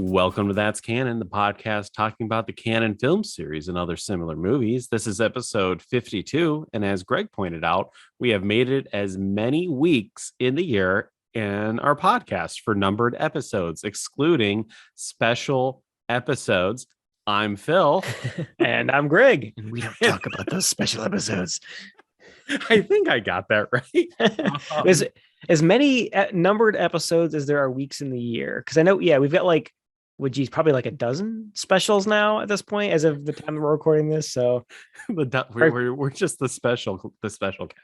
Welcome to That's Canon, the podcast talking about the Canon film series and other similar movies. This is episode 52. And as Greg pointed out, we have made it as many weeks in the year in our podcast for numbered episodes, excluding special episodes. I'm Phil. And I'm Greg. And we don't talk about those special episodes. I think I got that right. There's as many numbered episodes as there are weeks in the year. Because I know, we've got probably like a dozen specials now at this point, as of the time that we're recording this. So we're just the special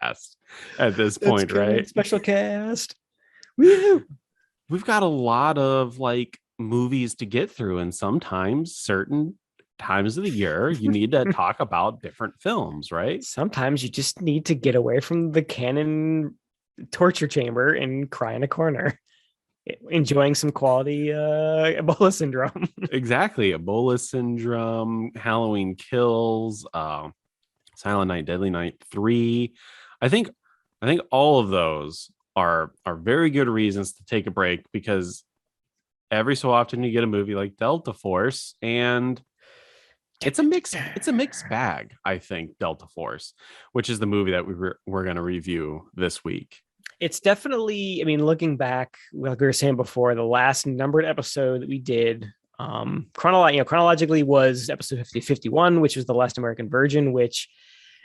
cast at this point, right? Special cast. Woo! We've got a lot of movies to get through, and sometimes certain times of the year you need to talk about different films, right? Sometimes you just need to get away from the Canon torture chamber and cry in a corner, enjoying some quality Ebola syndrome. Exactly. Ebola syndrome, Halloween Kills, Silent Night, Deadly Night 3. I think all of those are very good reasons to take a break, because every so often you get a movie like Delta Force, and it's a mixed bag. I think Delta Force, which is the movie that we're going to review this week. It's definitely, looking back, like we were saying before, the last numbered episode that we did chronologically was episode 51, which was The Last American Virgin, which,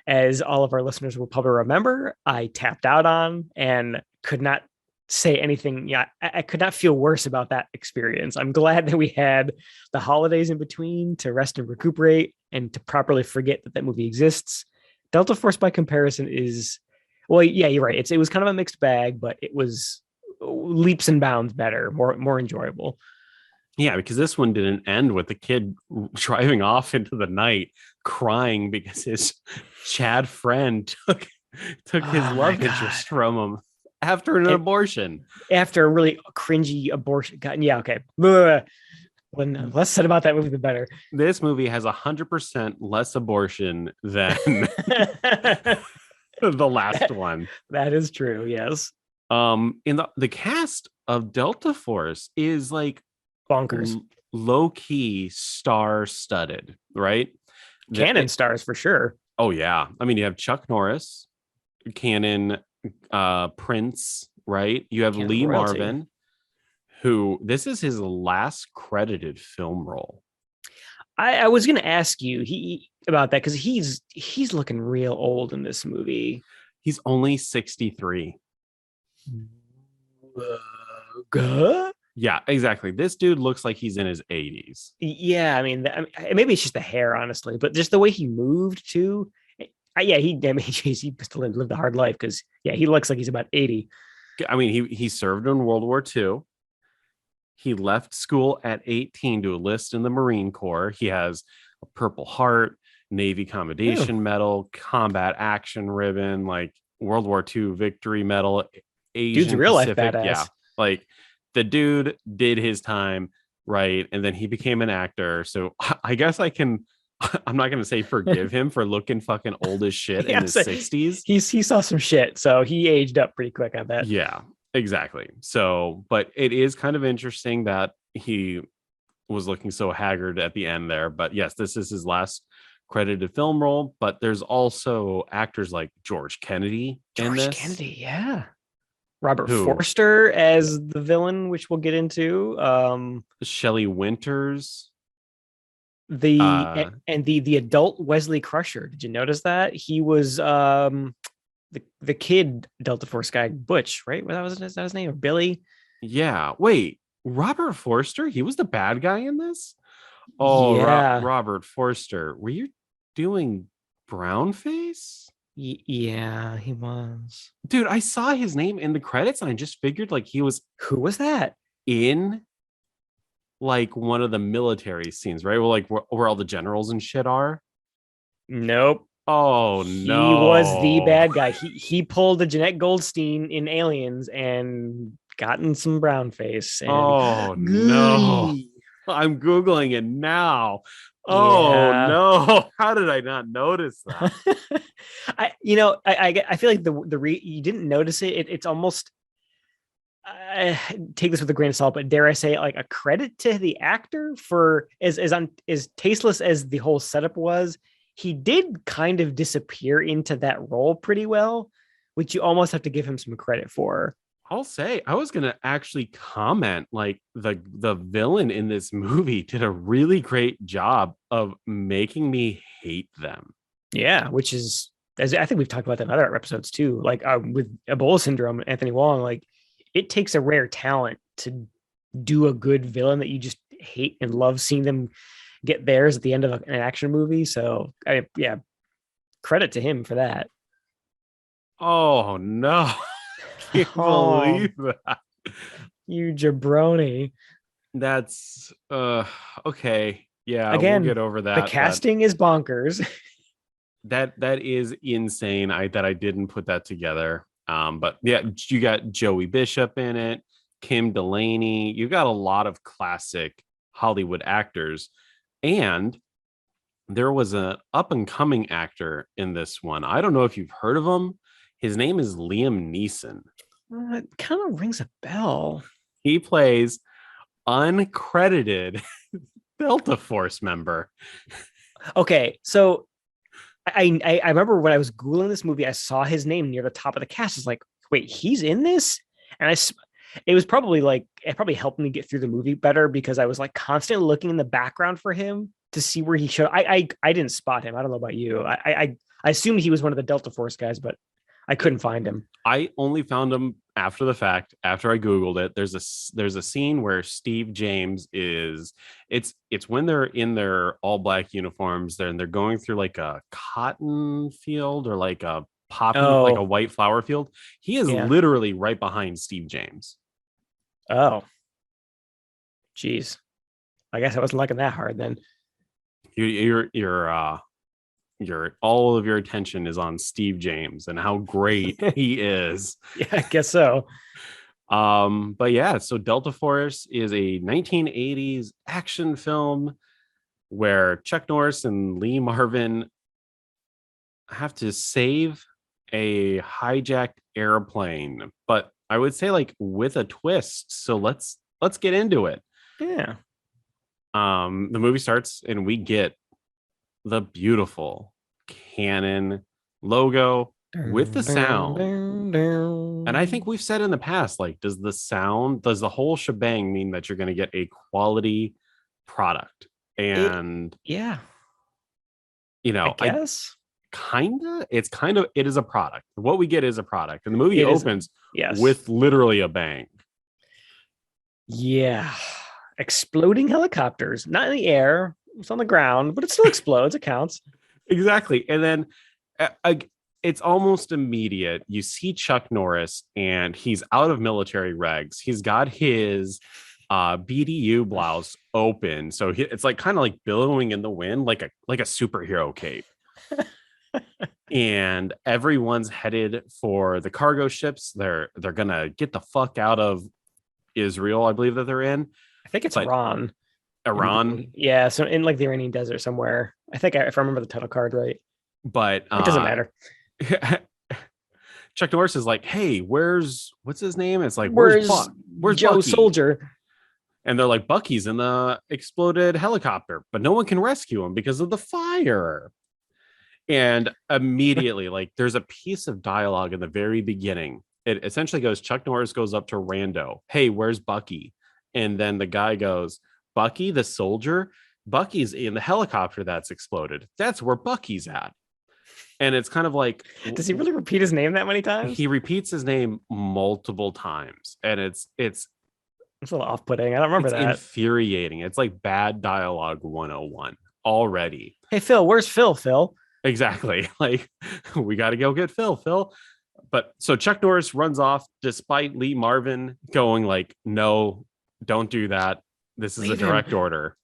as all of our listeners will probably remember, I tapped out on and could not say anything. I could not feel worse about that experience. I'm glad that we had the holidays in between to rest and recuperate and to properly forget that movie exists. Delta Force, by comparison, is, well, yeah, you're right. It was kind of a mixed bag, but it was leaps and bounds better, more enjoyable. Yeah, because this one didn't end with the kid driving off into the night crying because his Chad friend took his love interest from him after an abortion. After a really cringy abortion. Yeah, okay. When less said about that movie, the better. This movie has 100% less abortion than the last one. That is true, yes. In the cast of Delta Force is bonkers, low-key star-studded, right? Canon stars for sure. Oh yeah, you have Chuck Norris, Canon, Prince, right? You have Canon Lee royalty. Marvin, who this is his last credited film role. I was going to ask you about that, because he's looking real old in this movie. He's only 63. Yeah, exactly. This dude looks like he's in his 80s. Yeah, maybe it's just the hair, honestly, but just the way he moved too. He still lived a hard life, because he looks like he's about 80. He served in World War II. He left school at 18 to enlist in the Marine Corps. He has a Purple Heart, Navy Commendation Medal, Combat Action Ribbon, World War II Victory Medal, Asian Dude's a real Pacific. life badass. Yeah, the dude did his time, right? And then he became an actor. So I guess I'm not going to say forgive him for looking fucking old as shit in his 60s. He saw some shit, so he aged up pretty quick on that. Yeah, exactly. So, but it is kind of interesting that he was looking so haggard at the end there. But yes, this is his last credited film role. But there's also actors like George Kennedy in this. Kennedy, yeah. Robert Forster as the villain, which we'll get into. Shelley Winters. The adult Wesley Crusher. Did you notice that? He was the kid Delta Force guy, Butch, right? Is that his name? Or Billy? Yeah. Wait, Robert Forster? He was the bad guy in this? Oh, yeah. Robert Forster. Were you doing brownface? Yeah, he was. Dude, I saw his name in the credits and I just figured he was. Who was that? In one of the military scenes, right? Well, where all the generals and shit are. Nope. Oh, no. He was the bad guy. He pulled a Jeanette Goldstein in Aliens and gotten some brown face. And... Oh, no. I'm Googling it now. Oh, no. How did I not notice that? I feel like you didn't notice it. It's almost take this with a grain of salt, but dare I say, like a credit to the actor for as tasteless as the whole setup was, he did kind of disappear into that role pretty well, which you almost have to give him some credit for. I'll say I was gonna actually comment like the villain in this movie did a really great job of making me hate them. Yeah, which is as I think we've talked about that in other episodes too. Like with Ebola syndrome, Anthony Wong, like it takes a rare talent to do a good villain that you just hate and love seeing them get theirs at the end of an action movie. So yeah, credit to him for that. Oh no. Can't Oh, believe that. you jabroni. That's okay. Yeah, we'll Again, get over the that. casting is bonkers. That is insane. I didn't put that together. But yeah, you got Joey Bishop in it, Kim Delaney. You got a lot of classic Hollywood actors, and there was an up and coming actor in this one. I don't know if you've heard of him. His name is Liam Neeson. It kind of rings a bell. He plays uncredited Delta Force member. Okay, so I remember when I was googling this movie, I saw his name near the top of the cast. It's like, wait, he's in this, and it was probably like it probably helped me get through the movie better because I was like constantly looking in the background for him to see where he showed. I didn't spot him. I don't know about you. I assumed he was one of the Delta Force guys, but I couldn't find him. I only found him after the fact, after I googled it. There's a scene where Steve James is it's when they're in their all black uniforms there and they're going through like a cotton field or like a poppy like a Oh, white flower field. He is yeah. literally right behind Steve James. Oh, geez. I guess I wasn't looking that hard then. Your all of your attention is on Steve James and how great he is. Yeah, I guess so. But yeah, so Delta Force is a 1980s action film where Chuck Norris and Lee Marvin have to save a hijacked airplane, but I would say like with a twist. So let's get into it. Yeah. The movie starts and we get the beautiful Canon logo with the sound. And I think we've said in the past, like, does the whole shebang mean that you're going to get a quality product? It, And, yeah, you I know, guess it is a product. What we get is a product. And the movie it is. opens Yes. with literally a bang. Yeah. Exploding helicopters, not in the air, it's on the ground, but it still explodes. It counts. Exactly. And then it's almost immediate. You see Chuck Norris and he's out of military regs. He's got his BDU blouse open. So it's like kind of like billowing in the wind, like a superhero cape. And everyone's headed for the cargo ships. They're gonna get the fuck out of Israel, I believe that they're in. I think it's But Iran. Iran. Yeah, so in like the Iranian desert somewhere. I think if I remember the title card right. But It doesn't matter. Chuck Norris is like, hey, what's his name? It's like, Where's Where's Joe Bucky? Soldier? And they're like, Bucky's in the exploded helicopter, but no one can rescue him because of the fire. And immediately, like, there's a piece of dialogue in the very beginning. It essentially goes, Chuck Norris goes up to Rando. Hey, where's Bucky? And then the guy goes, Bucky, the soldier? Bucky's in the helicopter that's exploded. That's where Bucky's at. And it's kind of like, Does he really repeat his name that many times? he repeats his name multiple times. And it's It's a little off-putting. I don't remember that. infuriating. It's like bad dialogue 101 already. Hey Phil, where's Phil? Phil? Exactly. Like, we got to go get Phil. But so Chuck Norris runs off despite Lee Marvin going like, no, don't do that. This is Leave a direct order.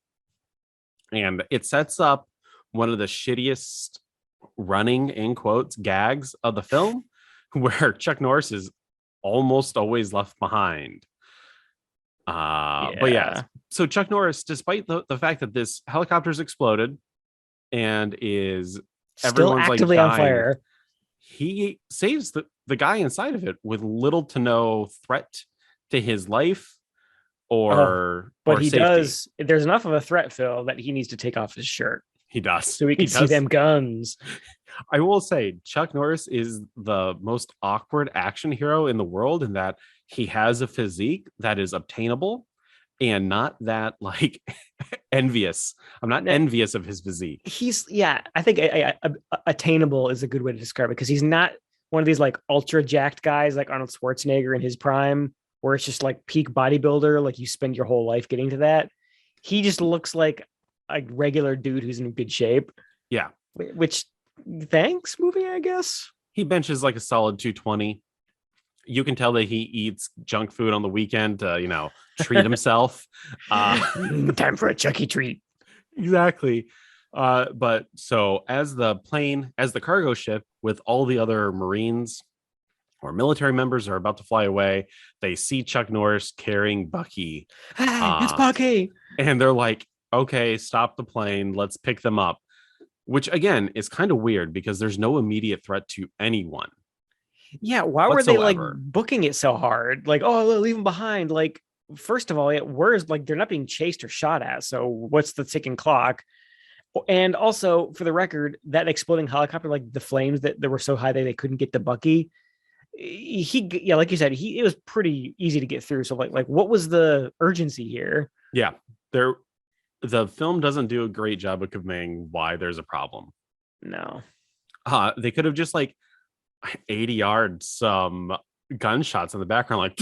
And it sets up one of the shittiest running in quotes gags of the film where Chuck Norris is almost always left behind. But yeah, so Chuck Norris, despite the fact that this helicopter's exploded and is Still everyone's actively like on dying, fire. he saves the guy inside of it with little to no threat to his life Oh, but or he safety. does. There's enough of a threat, Phil, that he needs to take off his shirt He does. so we He can see does. them guns. I will say Chuck Norris is the most awkward action hero in the world in that he has a physique that is obtainable and not that like envious. I'm not No, envious of his physique. he's yeah. I think attainable is a good way to describe it because he's not one of these like ultra jacked guys like Arnold Schwarzenegger in his prime, where it's just like peak bodybuilder. Like you spend your whole life getting to that. He just looks like a regular dude who's in good shape. Yeah. Which thanks movie, I guess. He benches like a solid 220. You can tell that he eats junk food on the weekend to, treat himself. Time for a Chucky treat. Exactly. But so as the cargo ship with all the other Marines or military members are about to fly away, they see Chuck Norris carrying Bucky. Hey, it's Bucky. And they're like, okay, stop the plane. Let's pick them up. Which again is kind of weird because there's no immediate threat to anyone Yeah, why were they like whatsoever. booking it so hard? Like, oh, leave them behind. Like, first of all, where's like they're not being chased or shot at. So what's the ticking clock? And also, for the record, that exploding helicopter, like the flames that were so high that they couldn't get to Bucky. Yeah, like you said, it was pretty easy to get through. So like what was the urgency here? Yeah, the film doesn't do a great job of conveying why there's a problem. No. They could have just like 80 yards some gunshots in the background, like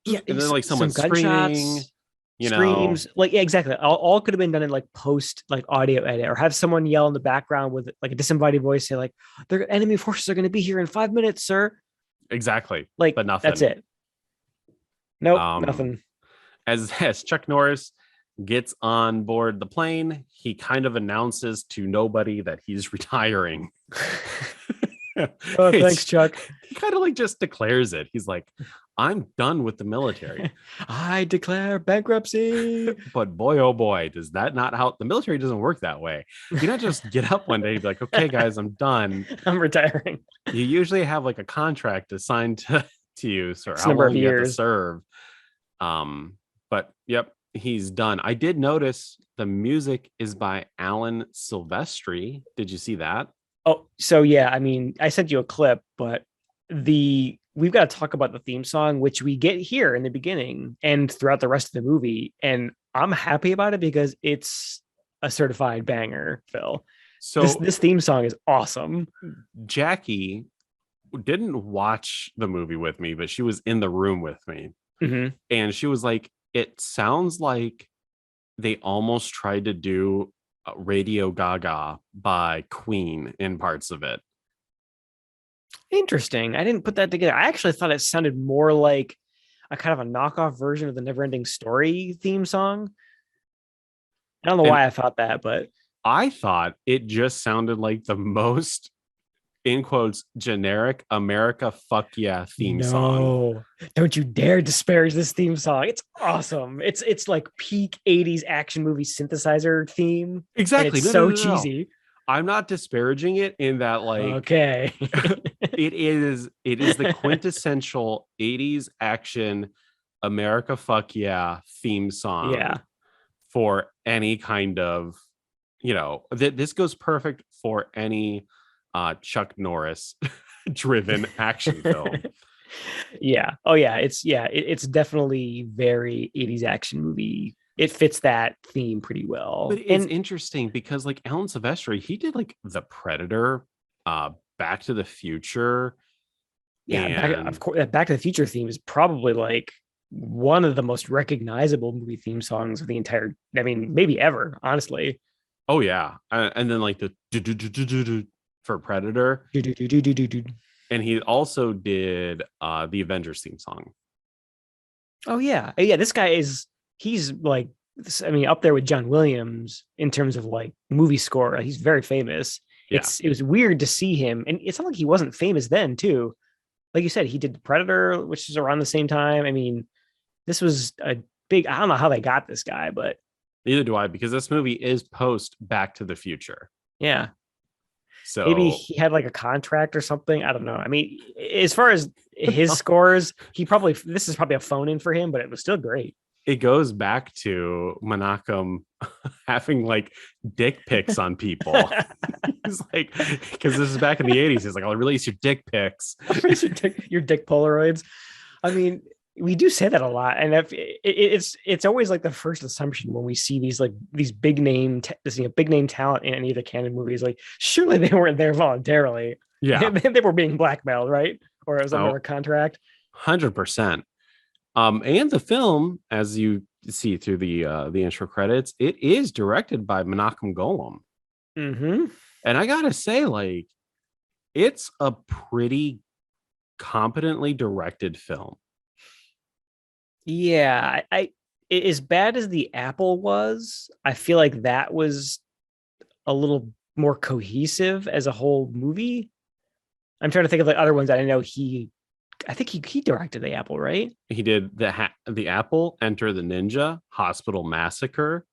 Yeah, and then like someone some screaming, gunshots, screams, like yeah, exactly. All could have been done in like post like audio edit, or have someone yell in the background with like a disinvited voice, say like, "Their enemy forces are going to be here in 5 minutes, sir." exactly, Like but nothing. that's it. Nope, Um, nothing. as Chuck Norris gets on board the plane, he kind of announces to nobody that he's retiring. Oh, thanks, Chuck. He kind of like just declares it. He's like, I'm done with the military. I declare bankruptcy. But boy, oh boy, does that not how the military doesn't work that way. You don't just get up one day and be like, okay, guys, I'm done. I'm retiring. You usually have like a contract assigned to you, so It's a how number long of you have to years. serve. But yep, he's done. I did notice the music is by Alan Silvestri. Did you see that? Oh, so yeah, I mean, I sent you a clip, but we've got to talk about the theme song, which we get here in the beginning and throughout the rest of the movie. And I'm happy about it because it's a certified banger, Phil. This So this theme song is awesome. Jackie didn't watch the movie with me, but she was in the room with me. Mm-hmm. And she was like, it sounds like they almost tried to do Radio Gaga by Queen in parts of it. Interesting. I didn't put that together. I actually thought it sounded more like a kind of a knockoff version of the Neverending Story theme song. I don't know And why I thought that, but I thought it just sounded like the most, in quotes, generic America fuck yeah theme song. no, don't you dare disparage this theme song. It's awesome. It's like peak 80s action movie synthesizer theme. And Exactly. it's No, no, so no, no. cheesy. I'm not disparaging it in that like Okay. it is the quintessential 80s action America fuck yeah theme Yeah. song for any kind of, this goes perfect for any Chuck Norris driven action film. Yeah. Oh yeah. It's definitely very 80s action movie. It fits that theme pretty well. But it's And interesting because like Alan Silvestri, he did like The Predator, Back to the Future, yeah, of and course, that Back to the Future theme is probably like one of the most recognizable movie theme songs of the entire, I mean, maybe ever, honestly. oh yeah, and then like the for Predator, and he also did the Avengers theme song. Oh yeah. This guy he's like, I mean, up there with John Williams in terms of like movie score. He's very famous. Yeah. It was weird to see him, and it's not like he wasn't famous then too. Like you said, he did Predator, which is around the same time. I mean, this was a big. I don't know how they got this guy, but Neither do I, because this movie is post Back to the Future. yeah. maybe So he had like a contract or something. I don't know. I mean, as far as his scores, this is probably a phone in for him, but it was still great. it goes back to Menachem having like dick pics on people. He's like, because this is back in the 80s. He's like, I'll release your dick pics. Your dick Polaroids. I mean, we do say that a lot, and it's always like the first assumption when we see these big name talent in any of the canon movies. Like, surely they weren't there voluntarily. Yeah. They were being blackmailed, right? Or it was under Oh, a contract. 100%. And the film, as you see through the intro credits, it is directed by Menachem Golem. Mm-hmm. And I gotta say, like, it's a pretty competently directed film. Yeah, as bad as the Apple was, I feel like that was a little more cohesive as a whole movie. I'm trying to think of the other ones that I know I think he directed the Apple, right? He did the Apple, Enter the Ninja, Hospital Massacre.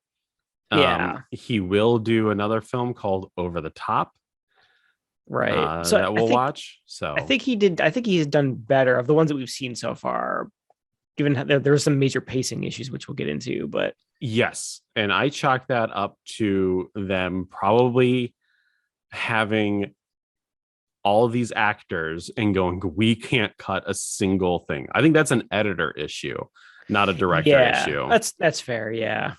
Yeah, He will do another film called Over the Top right. So that we'll watch. So I think he's done better of the ones that we've seen so far. Given there were some major pacing issues, which we'll get into, but yes, and I chalk that up to them probably having all of these actors and going, we can't cut a single thing. I think that's an editor issue, not a director yeah, issue. that's fair. Yeah,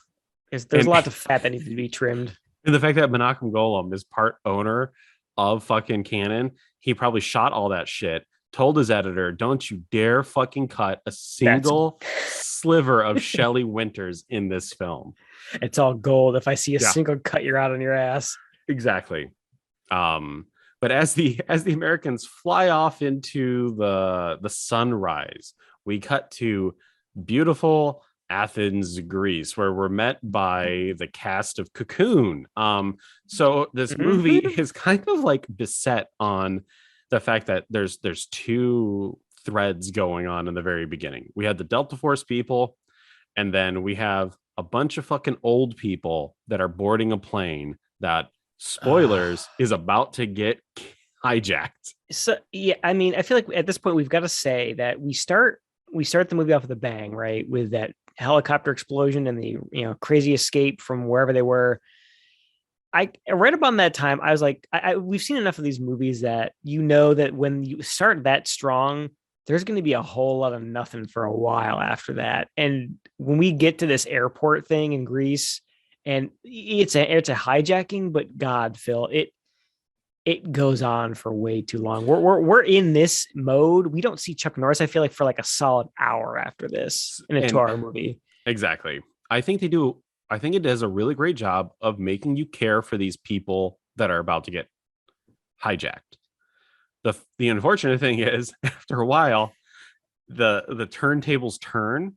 there's And, a lot of fat that needs to be trimmed. and the fact that Menachem Golem is part owner of fucking Canon, he probably shot all that shit, told his editor, don't you dare fucking cut a That's single sliver of Shelley Winters in this film. It's all gold. If I see a Yeah, single cut, you're out on your ass. exactly. But as the Americans fly off into the sunrise, we cut to beautiful Athens, Greece, where we're met by the cast of Cocoon. So this movie Mm-hmm. is kind of like beset on the fact that there's two threads going on in the very beginning. We had the Delta Force people, and then we have a bunch of fucking old people that are boarding a plane that, spoilers, is about to get hijacked. So yeah, I mean, I feel like at this point we've got to say that we start the movie off with a bang, right? With that helicopter explosion and the crazy escape from wherever they were. I right about that time, I was like, we've seen enough of these movies that that when you start that strong, there's going to be a whole lot of nothing for a while after that. And when we get to this airport thing in Greece, and it's a hijacking, but God, Phil, it goes on for way too long. We're in this mode. We don't see Chuck Norris, I feel like, for like a solid hour after this in a And 2-hour movie. exactly. I think it does a really great job of making you care for these people that are about to get hijacked. The unfortunate thing is, after a while, the turntables turn,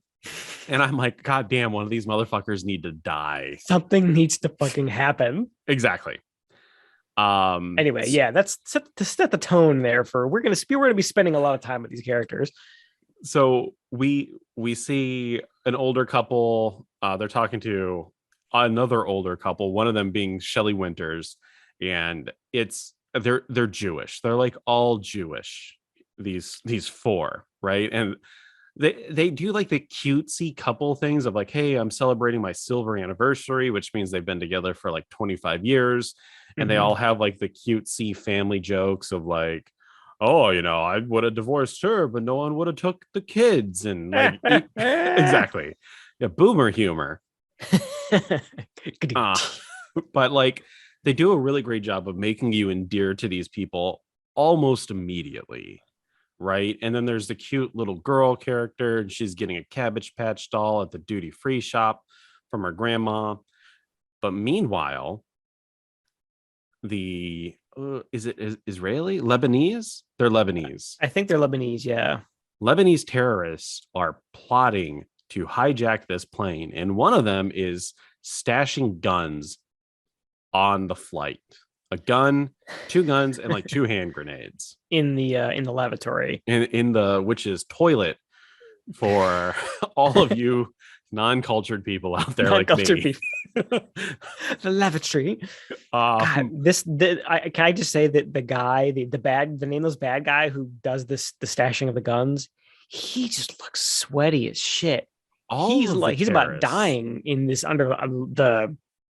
and I'm like, God damn, one of these motherfuckers need to die. Something needs to fucking happen. Exactly. Anyway, yeah, that's to set the tone there for we're gonna be spending a lot of time with these characters. So we see an older couple. They're talking to another older couple, one of them being Shelley Winters, and they're Jewish. They're like all Jewish, these four, right? And they do like the cutesy couple things of like, hey, I'm celebrating my silver anniversary, which means they've been together for like 25 years. And they all have like the cutesy family jokes of like, oh, I would have divorced her, but no one would have took the kids. And like, exactly. Yeah, boomer humor. Uh, but like, they do a really great job of making you endear to these people almost immediately. Right. And then there's the cute little girl character, and she's getting a Cabbage Patch doll at the duty free shop from her grandma. But meanwhile, the is Israeli, Lebanese? They're Lebanese. I think they're Lebanese, yeah. Lebanese terrorists are plotting to hijack this plane, and one of them is stashing guns on the flight. A gun, two guns, and like two hand grenades in the lavatory, in the witch's toilet. For all of you non-cultured people out there like Non-cultured me. people. The lavatory. God, um can I just say that the guy, the nameless bad guy who does the stashing of the guns, he just looks sweaty as shit. all of the He's about terrorists, dying in this under the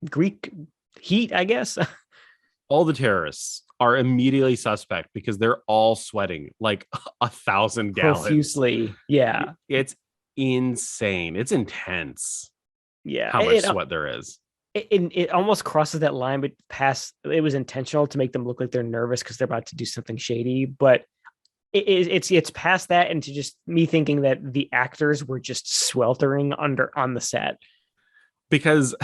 Greek heat, I guess. all the terrorists are immediately suspect because they're all sweating like 1,000 gallons. Profusely. Yeah. It's insane. It's intense Yeah. how much sweat there is. It almost crosses that line, but past it was intentional to make them look like they're nervous because they're about to do something shady. But it's past that, and to just me thinking that the actors were just sweltering under on the set. Because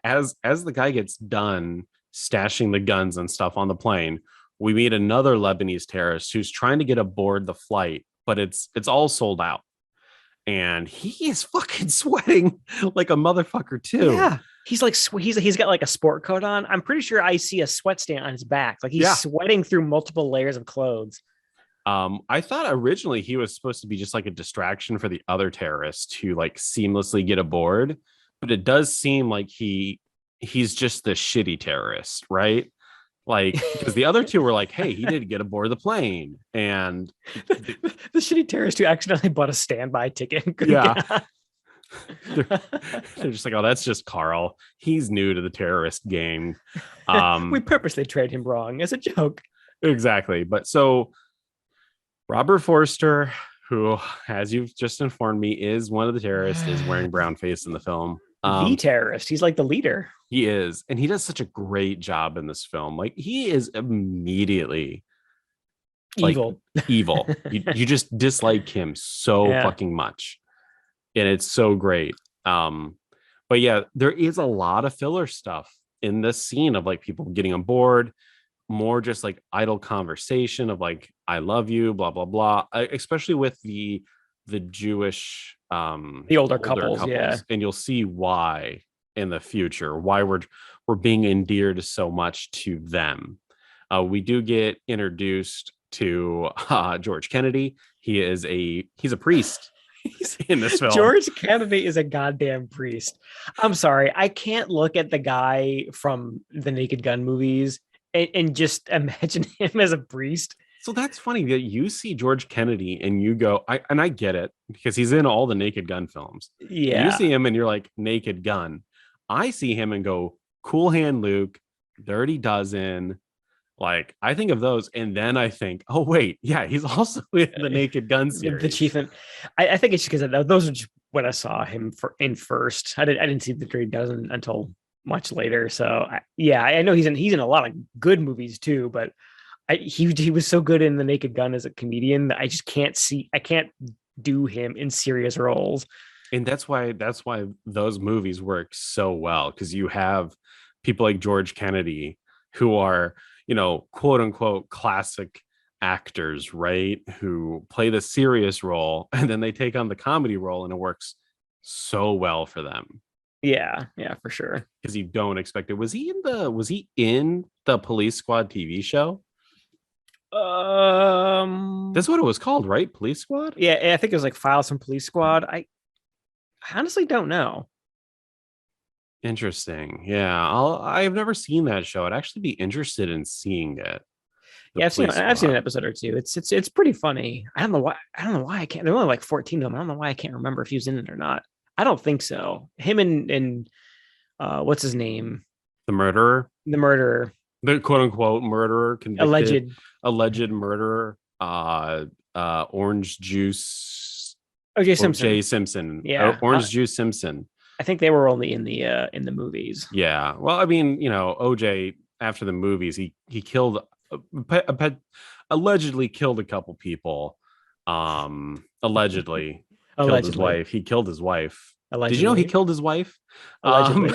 as the guy gets done stashing the guns and stuff on the plane, we meet another Lebanese terrorist who's trying to get aboard the flight, but it's all sold out. And he is fucking sweating like a motherfucker too. Yeah, he's like he's got like a sport coat on. I'm pretty sure I see a sweat stain on his back. Like he's sweating through multiple layers of clothes. I thought originally he was supposed to be just like a distraction for the other terrorists to like seamlessly get aboard, but it does seem like he's just the shitty terrorist, right? Like, because the other two were like, hey, he did get aboard the plane. And the shitty terrorist who accidentally bought a standby ticket. Yeah. they're just like, oh, that's just Carl. He's new to the terrorist game. We purposely trade him wrong as a joke. Exactly. But so Robert Forster, who, as you've just informed me, is one of the terrorists, is wearing brown face in the film. The terrorist. He's like the leader. He is. And he does such a great job in this film. Like, he is immediately evil. Evil. You just dislike him so fucking much. And it's so great. But yeah, there is a lot of filler stuff in this scene of like people getting on board, more just like idle conversation of like, I love you, blah, blah, blah. Especially with the Jewish the older couples, yeah. And you'll see why in the future, why we're being endeared so much to them. We do get introduced to George Kennedy. He's a priest in this film. George Kennedy is a goddamn priest. I'm sorry, I can't look at the guy from the Naked Gun movies and just imagine him as a priest. So that's funny that you see George Kennedy and you go, I get it because he's in all the Naked Gun films. Yeah. You see him and you're like, Naked Gun. I see him and go, Cool Hand Luke, Dirty Dozen. Like, I think of those. And then I think, oh, wait, yeah, he's also in the Naked Gun series. The chief. And I think it's because those are just when I saw him in first. I didn't see the Dirty Dozen until much later. So I know he's in a lot of good movies too, but he was so good in the Naked Gun as a comedian that I just can't do him in serious roles. And that's why those movies work so well, because you have people like George Kennedy who are, quote unquote classic actors, right? Who play the serious role and then they take on the comedy role and it works so well for them. Yeah, for sure. Because you don't expect it. Was he in the Police Squad TV show? That's what it was called, right? Police Squad? Yeah, I think it was like Files from Police Squad. I honestly don't know. Interesting. Yeah, I've never seen that show. I'd actually be interested in seeing it. I've seen an episode or two. It's pretty funny. I don't know why I can't. There are only like 14 of them. I don't know why I can't remember if he was in it or not. I don't think so. Him and what's his name? The murderer. The quote unquote murderer, convicted, alleged murderer. Orange Juice. O.J. Simpson. Yeah. Orange Juice Simpson. I think they were only in the movies. Yeah. Well, I mean, OJ after the movies, he killed, allegedly killed a couple people. Allegedly killed his wife. He killed his wife. Allegedly. Did you know he killed his wife? Allegedly.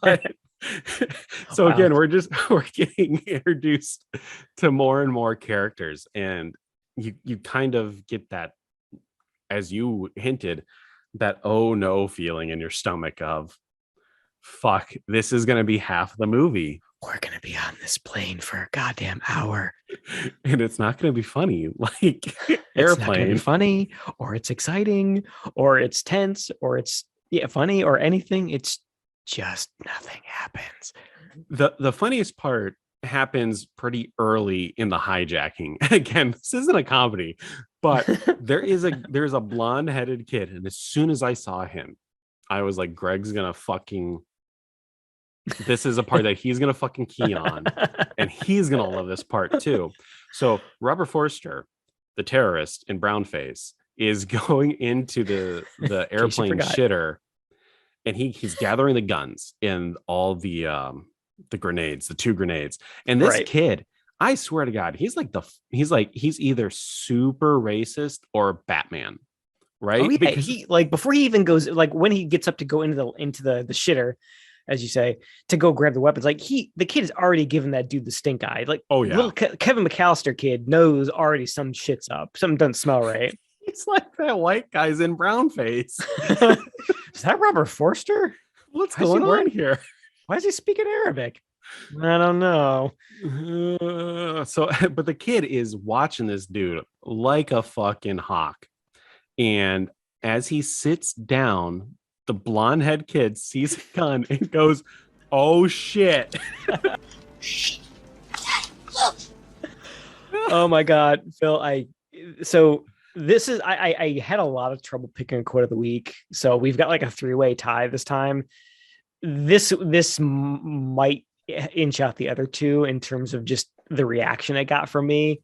But, so wow. Again, we're getting introduced to more and more characters, and you kind of get that, as you hinted, that oh no feeling in your stomach of fuck, this is going to be half the movie. We're going to be on the this plane for a goddamn hour. And it's not going to be funny. Like It's not going to be Airplane. funny, or it's exciting, or it's tense, or it's funny, or anything. It's just nothing happens. The funniest part happens pretty early in the hijacking. Again, this isn't a comedy, but there's a blonde-headed kid, and as soon as I saw him, I was like, Greg's gonna fucking this is a part that he's gonna fucking key on, and he's gonna love this part too. So Robert Forster, the terrorist in brownface, is going into the airplane shitter, and he's gathering the guns and all the grenades, the 2 grenades. And this kid, I swear to God, he's either super racist or Batman, right? Oh yeah, because he like before he even goes, like when he gets up to go into the shitter, as you say, to go grab the weapons, like the kid is already given that dude the stink eye. Like, oh yeah, little Kevin McAllister kid knows already some shit's up. Something doesn't smell right. It's like that white guy's in brownface. Is that Robert Forster? What's going on here? Why is he speaking Arabic? I don't know. But the kid is watching this dude like a fucking hawk. And as he sits down, the blonde head kid sees a gun and goes, "Oh shit." Oh my God, Phil. This is I had a lot of trouble picking a quote of the week. So we've got like a 3-way tie this time. This might inch out the other 2 in terms of just the reaction it got from me.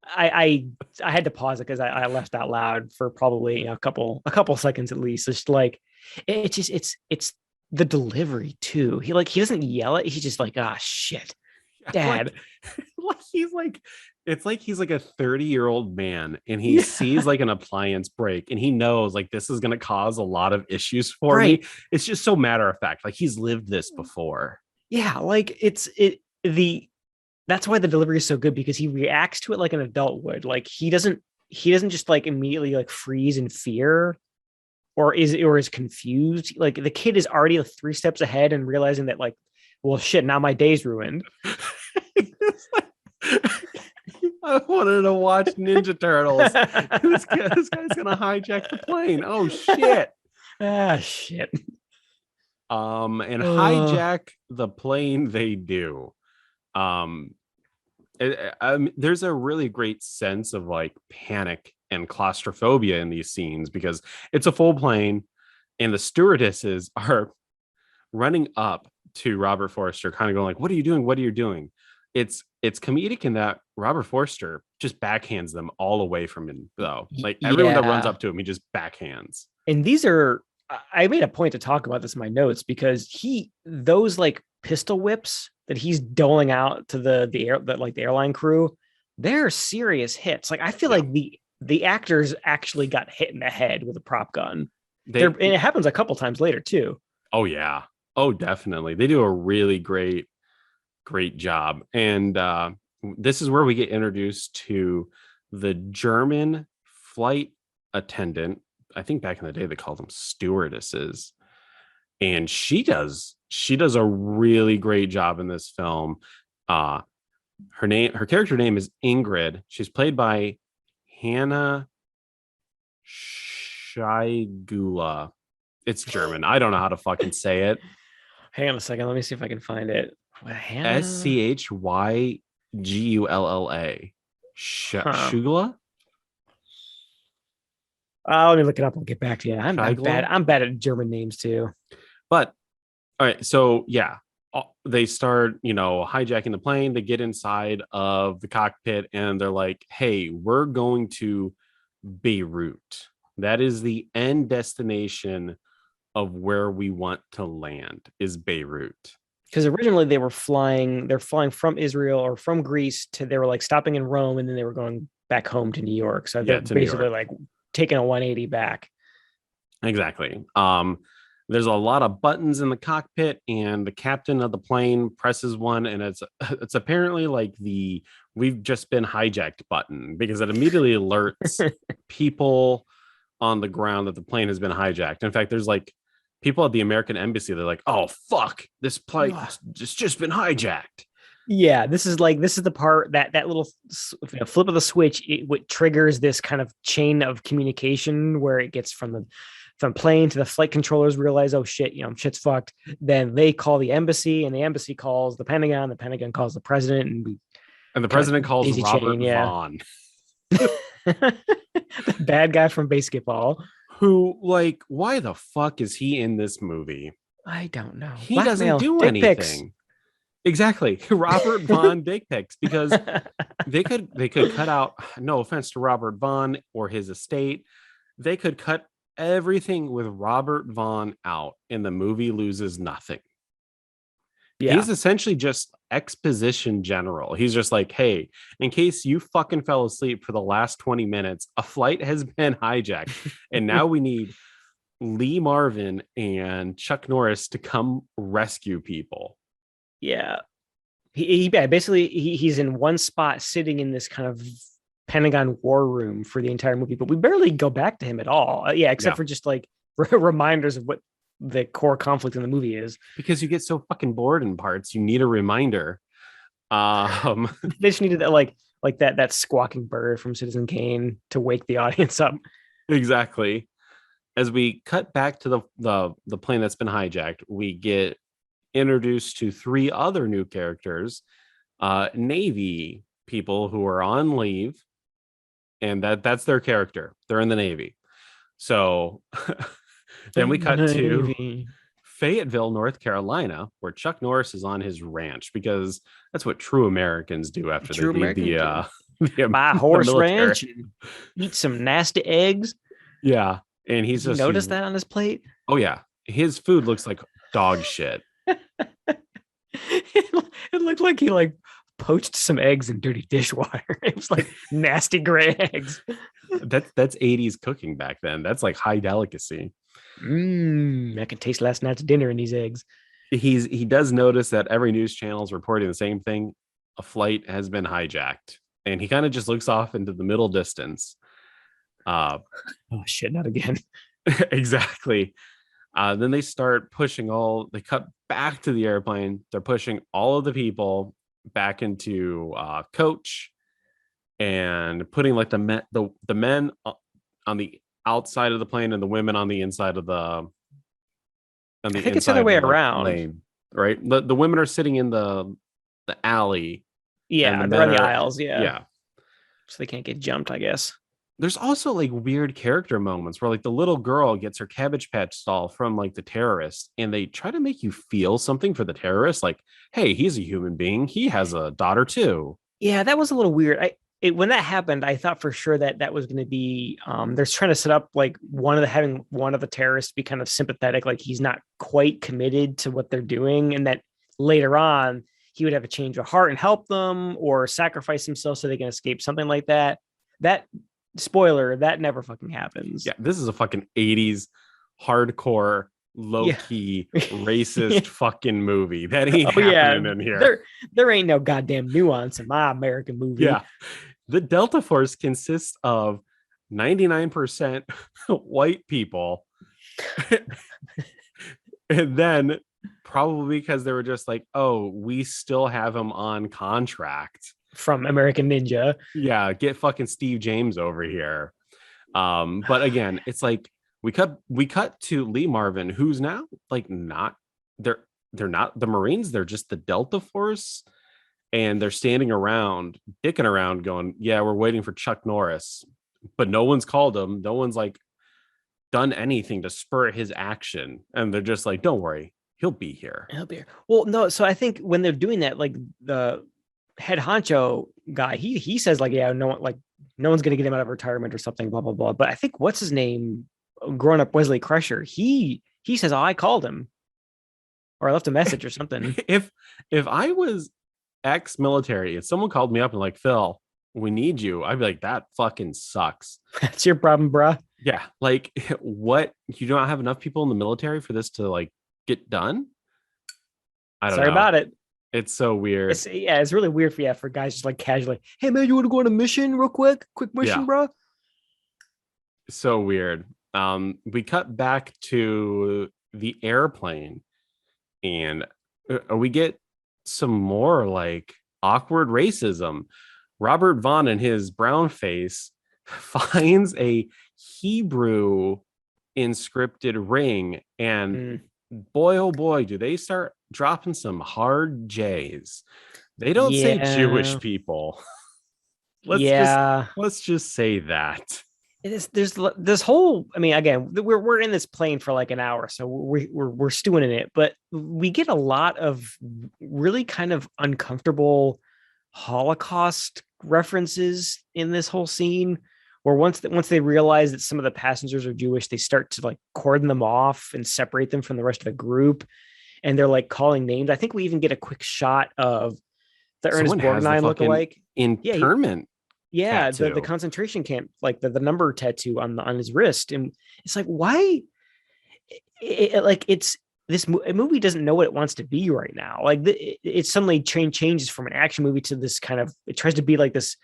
I had to pause it because I laughed out loud for probably a couple seconds at least. It's like it's the delivery too. He doesn't yell it. He's just like, ah, shit, Dad. It's like he's like a 30-year-old man, and he sees like an appliance break, and he knows like this is going to cause a lot of issues for me. It's just so matter of fact, like he's lived this before. Yeah, like that's why the delivery is so good, because he reacts to it like an adult would. Like he doesn't just like immediately like freeze in fear or is confused. Like the kid is already like 3 steps ahead and realizing that like, well, shit, now my day's ruined. I wanted to watch Ninja Turtles. This guy's gonna hijack the plane. Oh shit. Shit. And hijack the plane they do. There's a really great sense of like panic and claustrophobia in these scenes because it's a full plane and the stewardesses are running up to Robert Forster, kind of going like, "What are you doing? What are you doing?" It's comedic in that Robert Forster just backhands them all away from him, though. Like everyone that runs up to him, he just backhands. And I made a point to talk about this in my notes because those like pistol whips that he's doling out to the airline crew, they're serious hits. Like I feel like the actors actually got hit in the head with a prop gun. And it happens a couple times later too. Oh yeah. Oh, definitely. They do a really great job. And this is where we get introduced to the German flight attendant. I think back in the day they called them stewardesses. And she does a really great job in this film. Her character name is Ingrid. She's played by Hannah Scheigula. It's German. I don't know how to fucking say it. Hang on a second. Let me see if I can find it. Schygula. Schugula? Let me look it up. I'll get back to you. I'm bad. I'm bad at German names too. But all right, so yeah, they start, hijacking the plane. They get inside of the cockpit and they're like, "Hey, we're going to Beirut. That is the end destination of where we want to land is Beirut." Because originally they're flying from Israel or from Greece they were like stopping in Rome and then they were going back home to New York. So they're basically like taking a 180 back. Exactly. There's a lot of buttons in the cockpit and the captain of the plane presses one and it's apparently like the "we've just been hijacked" button because it immediately alerts people on the ground that the plane has been hijacked. In fact, there's like people at the American embassy. They're like, "Oh fuck, this plane has just been hijacked." Yeah, this is the part that little flip of the switch, what triggers this kind of chain of communication where it gets from plane to the flight controllers realize, oh shit, shit's fucked. Then they call the embassy, and the embassy calls the Pentagon calls the president, and we And the kind of president calls daisy chain. Robert Yeah. Vaughn, The bad guy from basketball. who, like, why the fuck is he in this movie? I don't know. He doesn't Blackmail, do dick pics. anything. Exactly. Robert Vaughn dick pics, because they could cut out, no offense to Robert Vaughn or his estate, they could cut everything with Robert Vaughn out and the movie loses nothing. Yeah. He's essentially just exposition general. He's just like, hey, in case you fucking fell asleep for the last 20 minutes, a flight has been hijacked. And now we need Lee Marvin and Chuck Norris to come rescue people. Yeah. Basically he's in one spot sitting in this kind of Pentagon war room for the entire movie, but we barely go back to him at all. Yeah, except for just like reminders of what the core conflict in the movie is. Because you get so fucking bored in parts, you need a reminder. They just needed that like that squawking bird from Citizen Kane to wake the audience up. Exactly. As we cut back to the plane that's been hijacked, we get introduced to three other new characters, Navy people who are on leave, and that's their character. They're in the Navy. So then we cut to Fayetteville, North Carolina, where Chuck Norris is on his ranch, because that's what true Americans do after they leave buy a horse ranch and eat some nasty eggs. Yeah. And he's just noticed that on his plate. Oh yeah, his food looks like dog shit. It looked like he poached some eggs in dirty dishwater. It was like nasty gray eggs. That's 80s cooking back then. That's like high delicacy. I can taste last night's dinner in these eggs. He does notice that every news channel is reporting the same thing. A flight has been hijacked. And he kind of just looks off into the middle distance. Oh shit, not again. Exactly. Then they start they cut back to the airplane. They're pushing all of the people back into coach and putting like the men on the outside of the plane and the women on the inside of the I think it's the other way around. Lane, right? The women are sitting in the alley. Yeah, they're on the aisles. Yeah. So they can't get jumped, I guess. There's also like weird character moments where like the little girl gets her Cabbage Patch doll from like the terrorist, and they try to make you feel something for the terrorist. Like, hey, he's a human being. He has a daughter too. Yeah, that was a little weird. When that happened, I thought for sure that was going to be they're trying to set up like having one of the terrorists be kind of sympathetic, like he's not quite committed to what they're doing, and that later on he would have a change of heart and help them or sacrifice himself so they can escape, something like that. That spoiler, that never fucking happens. Yeah, this is a fucking 80s hardcore low-key racist fucking movie. That ain't happening in here. There ain't no goddamn nuance in my American movie. Yeah. The Delta Force consists of 99% white people. And then probably because they were just like, oh, we still have him on contract from American Ninja. Yeah, get fucking Steve James over here. But again, it's like we cut to Lee Marvin, who's now like not they're not the Marines, they're just the Delta Force, and they're standing around, dicking around, going, yeah, we're waiting for Chuck Norris, but no one's called him. No one's like done anything to spur his action, and they're just like, don't worry, he'll be here. Well, no, so I think when they're doing that, like the head honcho guy, he says like, yeah, no one's gonna get him out of retirement or something, blah blah blah. But I think what's his name, grown up Wesley Crusher, he says, oh, I called him or I left a message or something. If I was ex-military, if someone called me up and like, Phil, we need you, I'd be like, that fucking sucks. That's your problem, bruh. Yeah, like what? You don't have enough people in the military for this to like get done? I don't know. Sorry about it. It's so weird. It's really weird for guys just like casually, hey man, you want to go on a mission real quick mission, bro? So weird. We cut back to the airplane, and we get some more like awkward racism. Robert Vaughn and his brown face finds a Hebrew inscripted ring, and Mm, boy oh boy do they start dropping some hard J's. They don't say Jewish yeah, people. let's just yeah. let's just say that. It is. There's this whole. I mean, again, we're in this plane for like an hour, so we're stewing in it. But we get a lot of really kind of uncomfortable Holocaust references in this whole scene. Where once they realize that some of the passengers are Jewish, they start to like cordon them off and separate them from the rest of the group, and they're like calling names. I think we even get a quick shot of the Ernest Someone has the Borgnine fucking lookalike. Yeah, internment yeah, the tattoo. concentration camp, like the number tattoo on his wrist, and it's like why like it's this movie doesn't know what it wants to be right now. Like it suddenly changes from an action movie to this kind of, it tries to be like this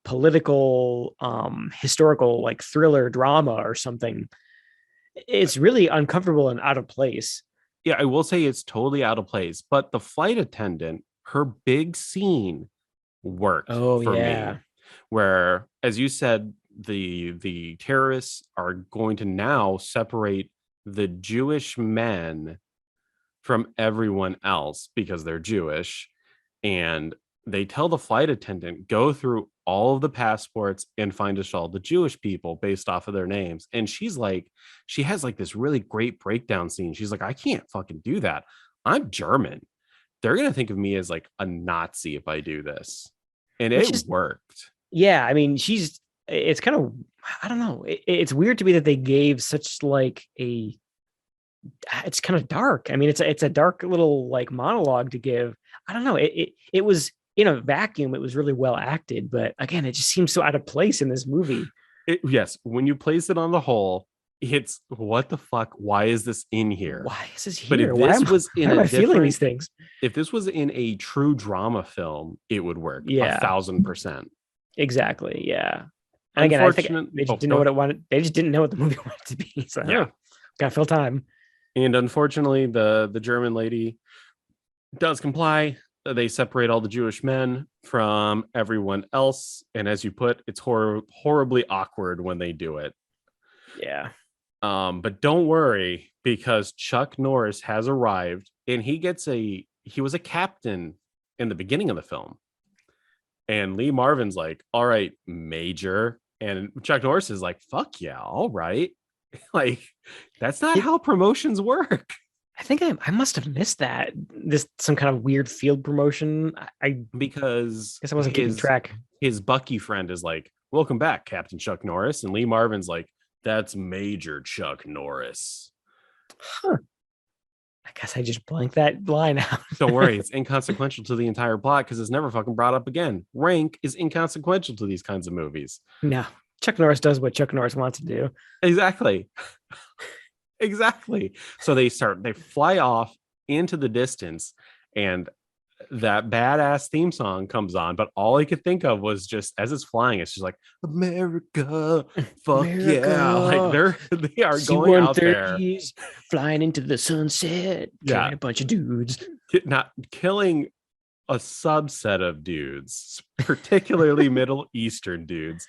political historical like thriller drama or something. It's really uncomfortable and out of place. Yeah, I will say it's totally out of place, but the flight attendant, her big scene worked Oh for me, yeah. where, as you said, the terrorists are going to now separate the Jewish men from everyone else because they're Jewish. And they tell the flight attendant, go through all of the passports and find us all the Jewish people based off of their names. And she's like, she has like this really great breakdown scene. She's like, I can't fucking do that. I'm German. They're going to think of me as like a Nazi if I do this. And Which it is, worked. yeah, I mean, it's kind of, I don't know. It's weird to me that they gave such like a, it's kind of dark. I mean, it's a dark little like monologue to give. I don't know. It was in a vacuum. It was really well acted, but again, it just seems so out of place in this movie. Yes, when you place it on the whole, it's what the fuck? Why is this in here? Why is this But here? Why am why am I feeling these things? if this was in a true drama film, it would work a Yeah, 1000%. exactly. Yeah. And again, I think Unfortunate. they just Oh, didn't know go what ahead. it wanted. They just didn't know what the movie wanted to be. So, Yeah. oh, gotta fill time. And unfortunately, the German lady does comply. They separate all the Jewish men from everyone else. And as you put, it's horribly awkward when they do it. Yeah. But don't worry, because Chuck Norris has arrived and he was a captain in the beginning of the film. And Lee Marvin's like, all right, Major. And Chuck Norris is like, fuck yeah, all right. Like, that's not It, how promotions work. I think I must have missed that. This some kind of weird field promotion. I Because guess I wasn't keeping track. his Bucky friend is like, welcome back, Captain Chuck Norris. And Lee Marvin's like, that's Major Chuck Norris. Huh. I guess I just blanked that line out. Don't worry, it's inconsequential to the entire plot because it's never fucking brought up again. Rank is inconsequential to these kinds of movies. No. Chuck Norris does what Chuck Norris wants to do. Exactly. Exactly. So they fly off into the distance, and that badass theme song comes on. But all I could think of was just as it's flying, it's just like, America, fuck yeah. Like America. they are going out there. C-130s flying into the sunset, Yeah. killing a bunch of dudes. Not killing a subset of dudes, particularly Middle Eastern dudes.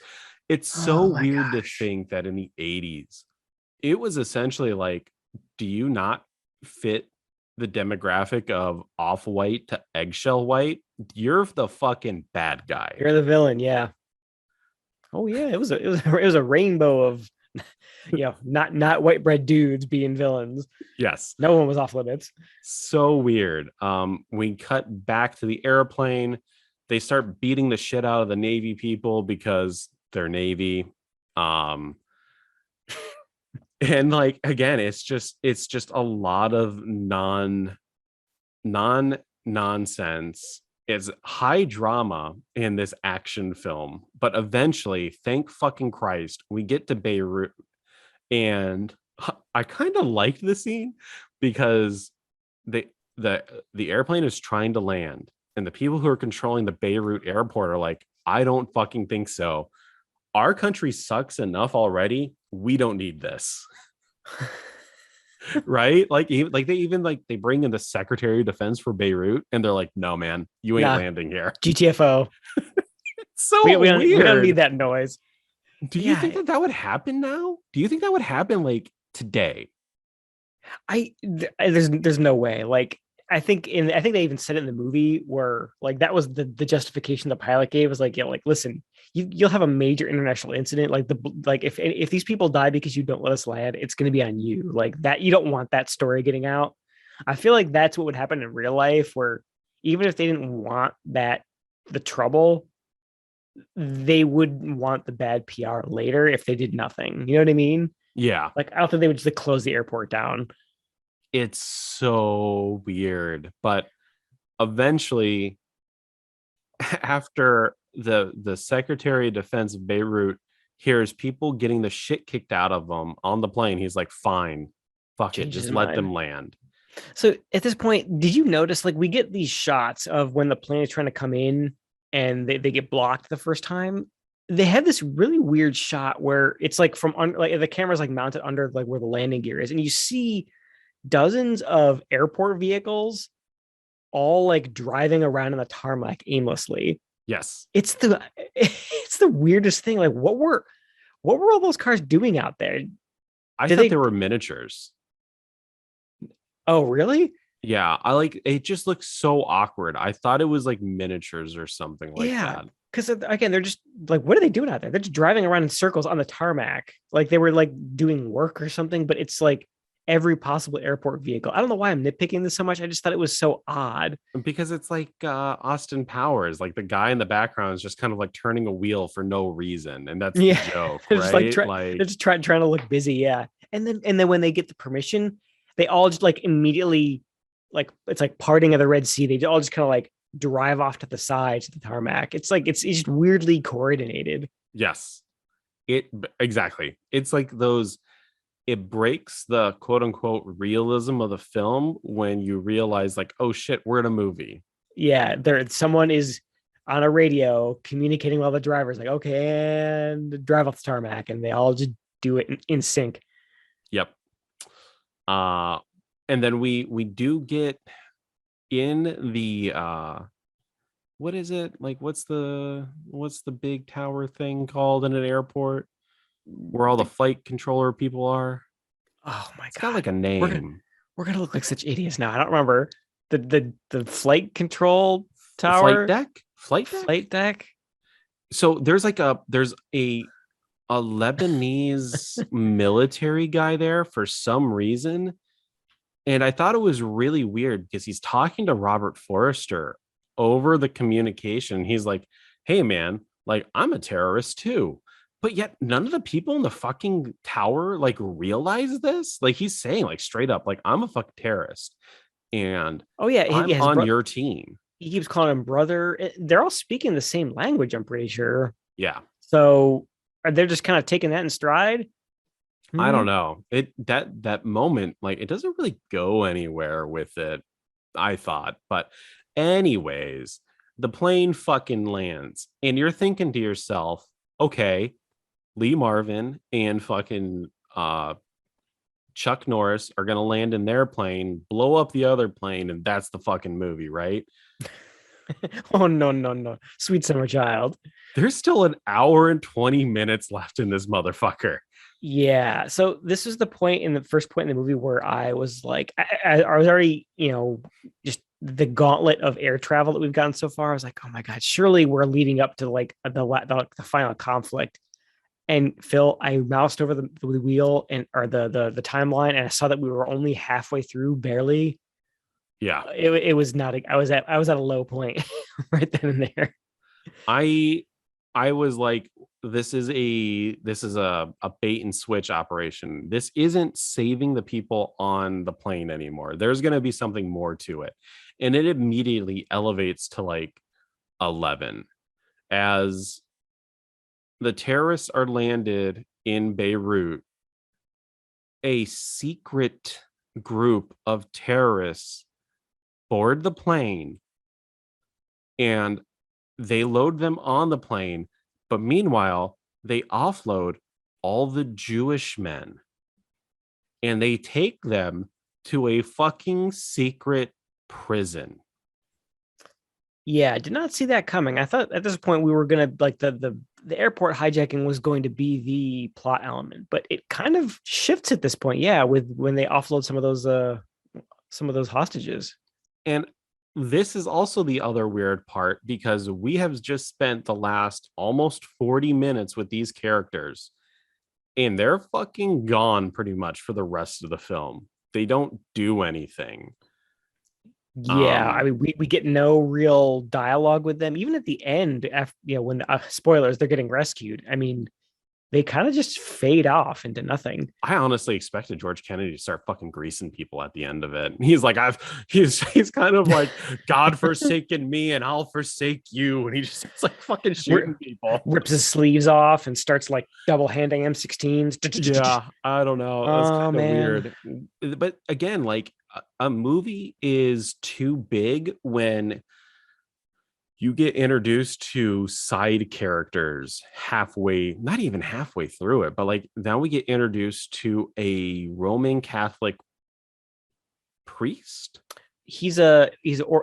It's so Oh my weird to gosh. think that in the 80s, it was essentially like, do you not fit the demographic of off white to eggshell white? You're the fucking bad guy. You're the villain, yeah. Oh yeah, it was a rainbow of not white bread dudes being villains. Yes. No one was off limits. So weird. We cut back to the airplane. They start beating the shit out of the Navy people because they're Navy. Um, and like again, it's just a lot of non nonsense. It's high drama in this action film, but eventually, thank fucking Christ, we get to Beirut. And I kind of liked the scene because the the airplane is trying to land, and the people who are controlling the Beirut airport are like, I don't fucking think so. Our country sucks enough already. We don't need this. right? Like even like they even like they bring in the Secretary of Defense for Beirut, and they're like, no, man, you ain't Nah, landing here. GTFO. It's We, so we don't we don't need weird. that noise. Do you think Yeah, that that would happen now? Do you think that would happen like today? there's no way. Like I think they even said it in the movie where like that was the justification the pilot gave was like, like listen, you'll have a major international incident like if these people die because you don't let us land, it's going to be on you. Like that you don't want that story getting out. I feel like that's what would happen in real life where even if they didn't want the trouble, they would want the bad PR later if they did nothing. You know what I mean? Yeah, Like I don't think they would just like, close the airport down. it's so weird. But eventually, after the Secretary of Defense of Beirut hears people getting the shit kicked out of them on the plane, he's like, fine, fuck it, Changes just his let mind. them land. So at this point, did you notice like we get these shots of when the plane is trying to come in and they get blocked the first time? They have this really weird shot where it's like from under like the camera's like mounted under like where the landing gear is, and you see dozens of airport vehicles all like driving around in the tarmac aimlessly. Yes, It's the weirdest thing. Like what were all those cars doing out there? I Did thought they they were miniatures. oh really? Yeah, I like it just looks so awkward. I thought it was like miniatures or something like Yeah, that. because again, they're just like, what are they doing out there? They're just driving around in circles on the tarmac, like they were like doing work or something. But it's like every possible airport vehicle. I don't know why I'm nitpicking this so much. I just thought it was so odd. Because it's like Austin Powers, like the guy in the background is just kind of like turning a wheel for no reason, and that's the Yeah, joke, they're just like right? they're Like, just trying to look busy. Yeah, and then when they get the permission, they all just like immediately like it's like parting of the Red Sea. They all just kind of like drive off to the side to the tarmac. It's like it's just weirdly coordinated. yes, it exactly. It's like those. It breaks the quote unquote realism of the film when you realize, like, oh shit, we're in a movie. Yeah, there someone is on a radio communicating while the driver's like, okay, and drive off the tarmac, and they all just do it in sync. Yep. Uh, and then we do get in the what is it like? What's the big tower thing called in an airport where all the The, flight controller people are? oh my It's got god, like a we're gonna name. we're gonna look like such idiots now. I don't remember the flight control Flight tower, deck? Flight deck? flight deck. So there's a Lebanese military guy there for some reason. And I thought it was really weird because he's talking to Robert Forrester over the communication. He's like, hey, man, like, I'm a terrorist too. But yet none of the people in the fucking tower like realize this. Like, he's saying, like, straight up, like, I'm a fucking terrorist and Oh yeah, I'm yeah, his on brother. your team. He keeps calling him brother. They're all speaking the same language. I'm pretty sure. Yeah. So are they just kind of taking that in stride? I Hmm. don't know. It that moment, like, it doesn't really go anywhere with it, I thought. But anyways, the plane fucking lands, and you're thinking to yourself, okay, Lee Marvin and fucking Chuck Norris are gonna land in their plane, blow up the other plane, and that's the fucking movie, right? Oh no, no, no. Sweet summer child. There's still an hour and 20 minutes left in this motherfucker. Yeah. So this was the point in the first point in the movie where I was like, I was already, just the gauntlet of air travel that we've gotten so far. I was like, oh my God, surely we're leading up to like the final conflict. And Phil, I moused over the wheel and or the timeline, and I saw that we were only halfway through, barely. Yeah. It was not. I was at a low point right then and there. I I was like, this is a bait and switch operation. This isn't saving the people on the plane anymore. There's gonna be something more to it. And it immediately elevates to like 11 as the terrorists are landed in Beirut. A secret group of terrorists board the plane and they load them on the plane, but meanwhile, they offload all the Jewish men. and they take them to a fucking secret prison. Yeah, I did not see that coming. I thought at this point we were gonna like the airport hijacking was going to be the plot element, but it kind of shifts at this point. Yeah, with when they offload some of those hostages. And this is also the other weird part because we have just spent the last almost 40 minutes with these characters and they're fucking gone pretty much for the rest of the film. They don't do anything. Yeah, I Um, mean, we get no real dialogue with them, even at the end. After when spoilers, they're getting rescued. I mean, they kind of just fade off into nothing. I honestly expected George Kennedy to start fucking greasing people at the end of it. He's like, he's kind of like God forsaken me and I'll forsake you. And he just it's like fucking shooting people. Rips his sleeves off and starts like double handing M16s. Yeah, I don't know. It was Oh kind of man, weird. But again, like a movie is too big when you get introduced to side characters halfway, not even halfway through it, but like now we get introduced to a Roman Catholic priest.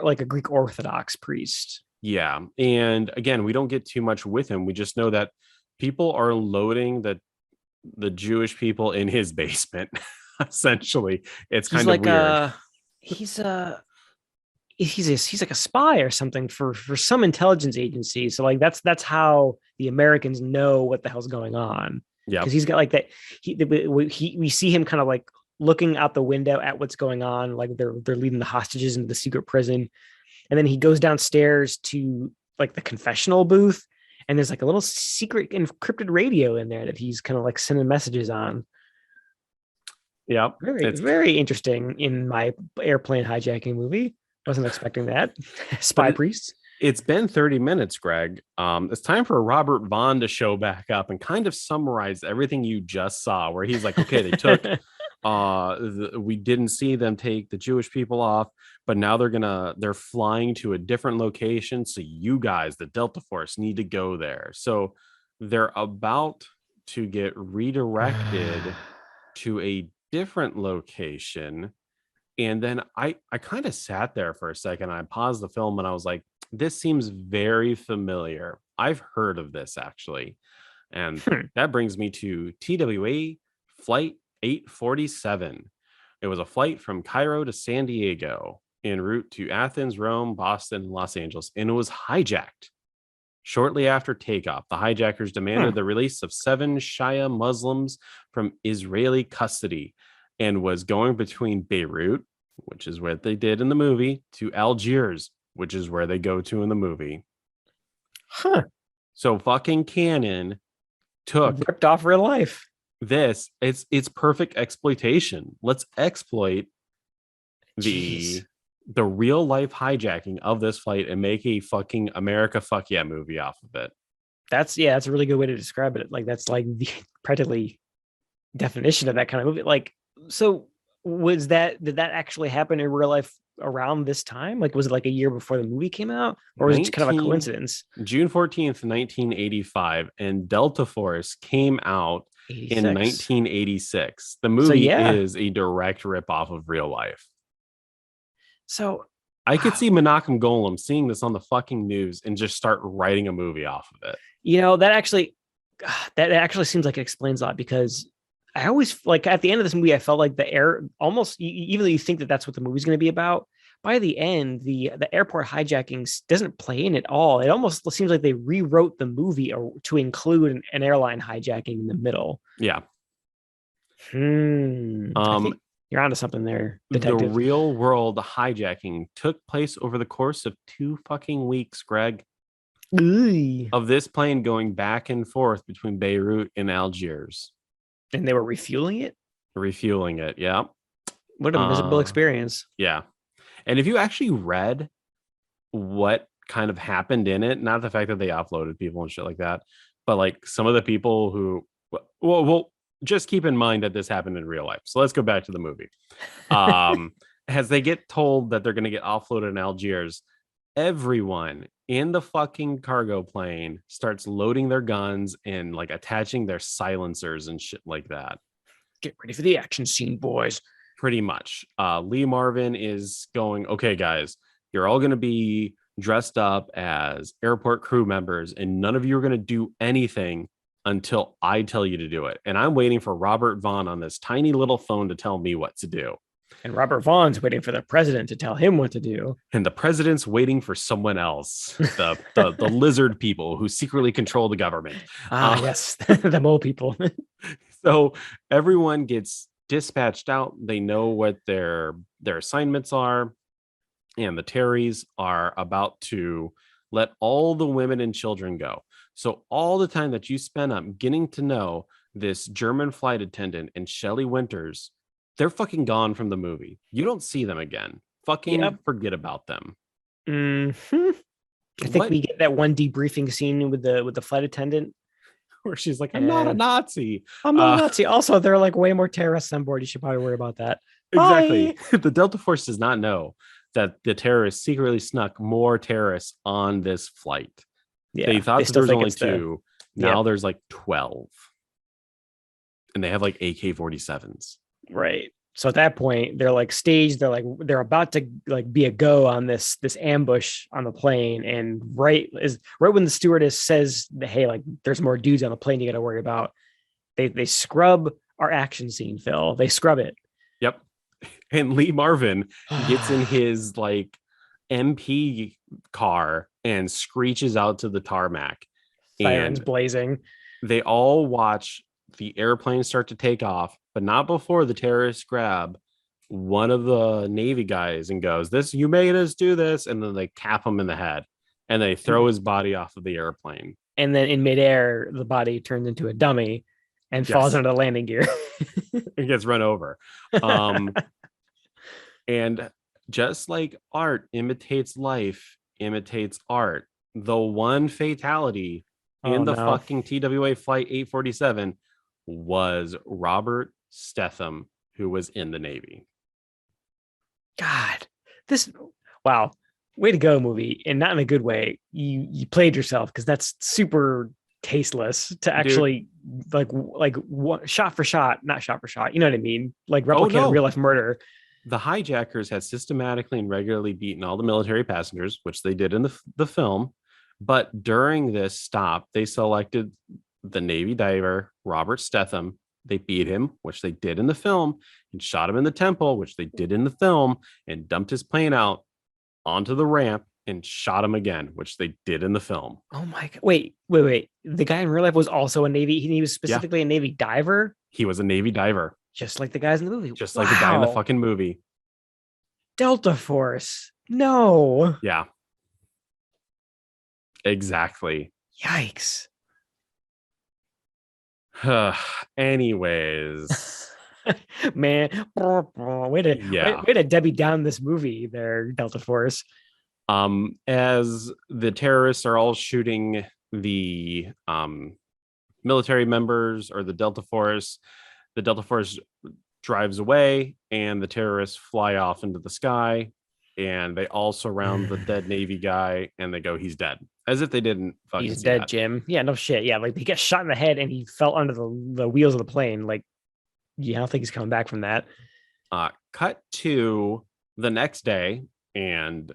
like a Greek Orthodox priest. Yeah. And again, we don't get too much with him. We just know that people are loading the Jewish people in his basement. Essentially, it's He's kind of like weird. he's a he's like a spy or something for some intelligence agency. So like that's how the Americans know what the hell's going on because Yep. he's got like that. We see him kind of like looking out the window at what's going on. Like they're leading the hostages into the secret prison, and then he goes downstairs to like the confessional booth, and there's like a little secret encrypted radio in there that he's kind of like sending messages on. Yep. Very, It's very interesting in my airplane hijacking movie. Wasn't expecting that. but Spy priests. it's been 30 minutes, Greg. It's time for Robert Vaughn to show back up and kind of summarize everything you just saw, where he's like, okay, they took we didn't see them take the Jewish people off, but now they're flying to a different location. So you guys, the Delta Force, need to go there. So they're about to get redirected to a different location. And then I kind of sat there for a second. I paused the film and I was like, this seems very familiar. I've heard of this actually. And Hmm. that brings me to TWA Flight 847. It was a flight from Cairo to San Diego en route to Athens, Rome, Boston, Los Angeles, and it was hijacked. Shortly after takeoff, the hijackers demanded the release of 7 Shia Muslims from Israeli custody and was going between Beirut, which is what they did in the movie, to Algiers, which is where they go to in the movie. Huh. So fucking Canon took Ripped off real life. this. It's perfect exploitation. Let's exploit Jeez. the real life hijacking of this flight and make a fucking America fuck yeah movie off of it. That's a really good way to describe it. Like that's like the practically definition of that kind of movie. Like, so did that actually happen in real life around this time? Like, was it like a year before the movie came out, or was it kind of a 19 coincidence? June 14th, 1985, and Delta Force came out in 86. 1986. The So movie yeah. is a direct ripoff of real life. So I could see Menachem Golem seeing this on the fucking news and just start writing a movie off of it. that actually seems like it explains a lot because I always like at the end of this movie, I felt like the air almost even though you think that that's what the movie's going to be about, by the end, the airport hijackings doesn't play in at all. It almost seems like they rewrote the movie to include an airline hijacking in the middle. Yeah. I think you're onto something there, The detective. real world hijacking took place over the course of 2 fucking weeks, Greg, Ooh. of this plane going back and forth between Beirut and Algiers, And they were refueling it. refueling it. Yeah. What a miserable Uh, experience. yeah. And if you actually read what kind of happened in it, not the fact that they offloaded people and shit like that, but like some of the people who, well, just keep in mind that this happened in real life. So let's go back to the movie. As they get told that they're going to get offloaded in Algiers, everyone in the fucking cargo plane starts loading their guns and like attaching their silencers and shit like that. Get ready for the action scene, boys. Pretty much. Lee Marvin is going, okay, guys, you're all going to be dressed up as airport crew members, and none of you are going to do anything until I tell you to do it. And I'm waiting for Robert Vaughn on this tiny little phone to tell me what to do. And Robert Vaughn's waiting for the president to tell him what to do. And the president's waiting for someone else, the lizard people who secretly control the government. Yes, the mole people. So everyone gets dispatched out. They know what their assignments are, and the Terrys are about to let all the women and children go. So all the time that you spend up getting to know this German flight attendant and Shelley Winters, they're fucking gone from the movie. You don't see them again. Fucking forget about them. Mm-hmm. I think we get that one debriefing scene with the flight attendant where she's like, I'm not a Nazi. I'm not a Nazi. Also, there are like way more terrorists on board. You should probably worry about that. Exactly. The Delta Force does not know that the terrorists secretly snuck more terrorists on this flight. Yeah, they thought there was only 2. Now there's like 12. And they have like AK-47s. Right. So at that point, they're like staged. They're about to like be a go on this ambush on the plane. And right when the stewardess says, "Hey, like there's more dudes on the plane you got to worry about," they scrub our action scene. Phil, they scrub it. Yep. And Lee Marvin gets in his like MP car and screeches out to the tarmac. Sirens blazing. They all watch the airplane start to take off, but not before the terrorists grab one of the Navy guys and goes, "This, you made us do this." And then they cap him in the head and they throw his body off of the airplane. And then in midair, the body turns into a dummy and falls under the landing gear. It gets run over. And just like art imitates life, imitates art, the one fatality in the fucking TWA Flight 847 was Robert Stetham, who was in the Navy. God, wow, way to go, movie, and not in a good way. You played yourself, because that's super tasteless to actually like shot for shot, not shot for shot. You know what I mean? Like replicate real life murder. The hijackers had systematically and regularly beaten all the military passengers, which they did in the film. But during this stop, they selected the Navy diver, Robert Stetham. They beat him, which they did in the film, and shot him in the temple, which they did in the film, and dumped his plane out onto the ramp and shot him again, which they did in the film. Oh my God. Wait. The guy in real life was also a Navy. He was specifically a Navy diver. He was a Navy diver. Just like the guys in the movie. Just like the guy in the fucking movie. Delta Force. No. Yeah. Exactly. Yikes. Anyways. Man. Way to Debbie down this movie there, Delta Force. As the terrorists are all shooting the military members or the Delta Force drives away and the terrorists fly off into the sky, and they all surround the dead Navy guy and they go, "He's dead," as if they didn't fucking he's dead, Jim. Yeah, no shit. Yeah, like he gets shot in the head and he fell under the wheels of the plane. Like, yeah, I don't think he's coming back from that. Cut to the next day, and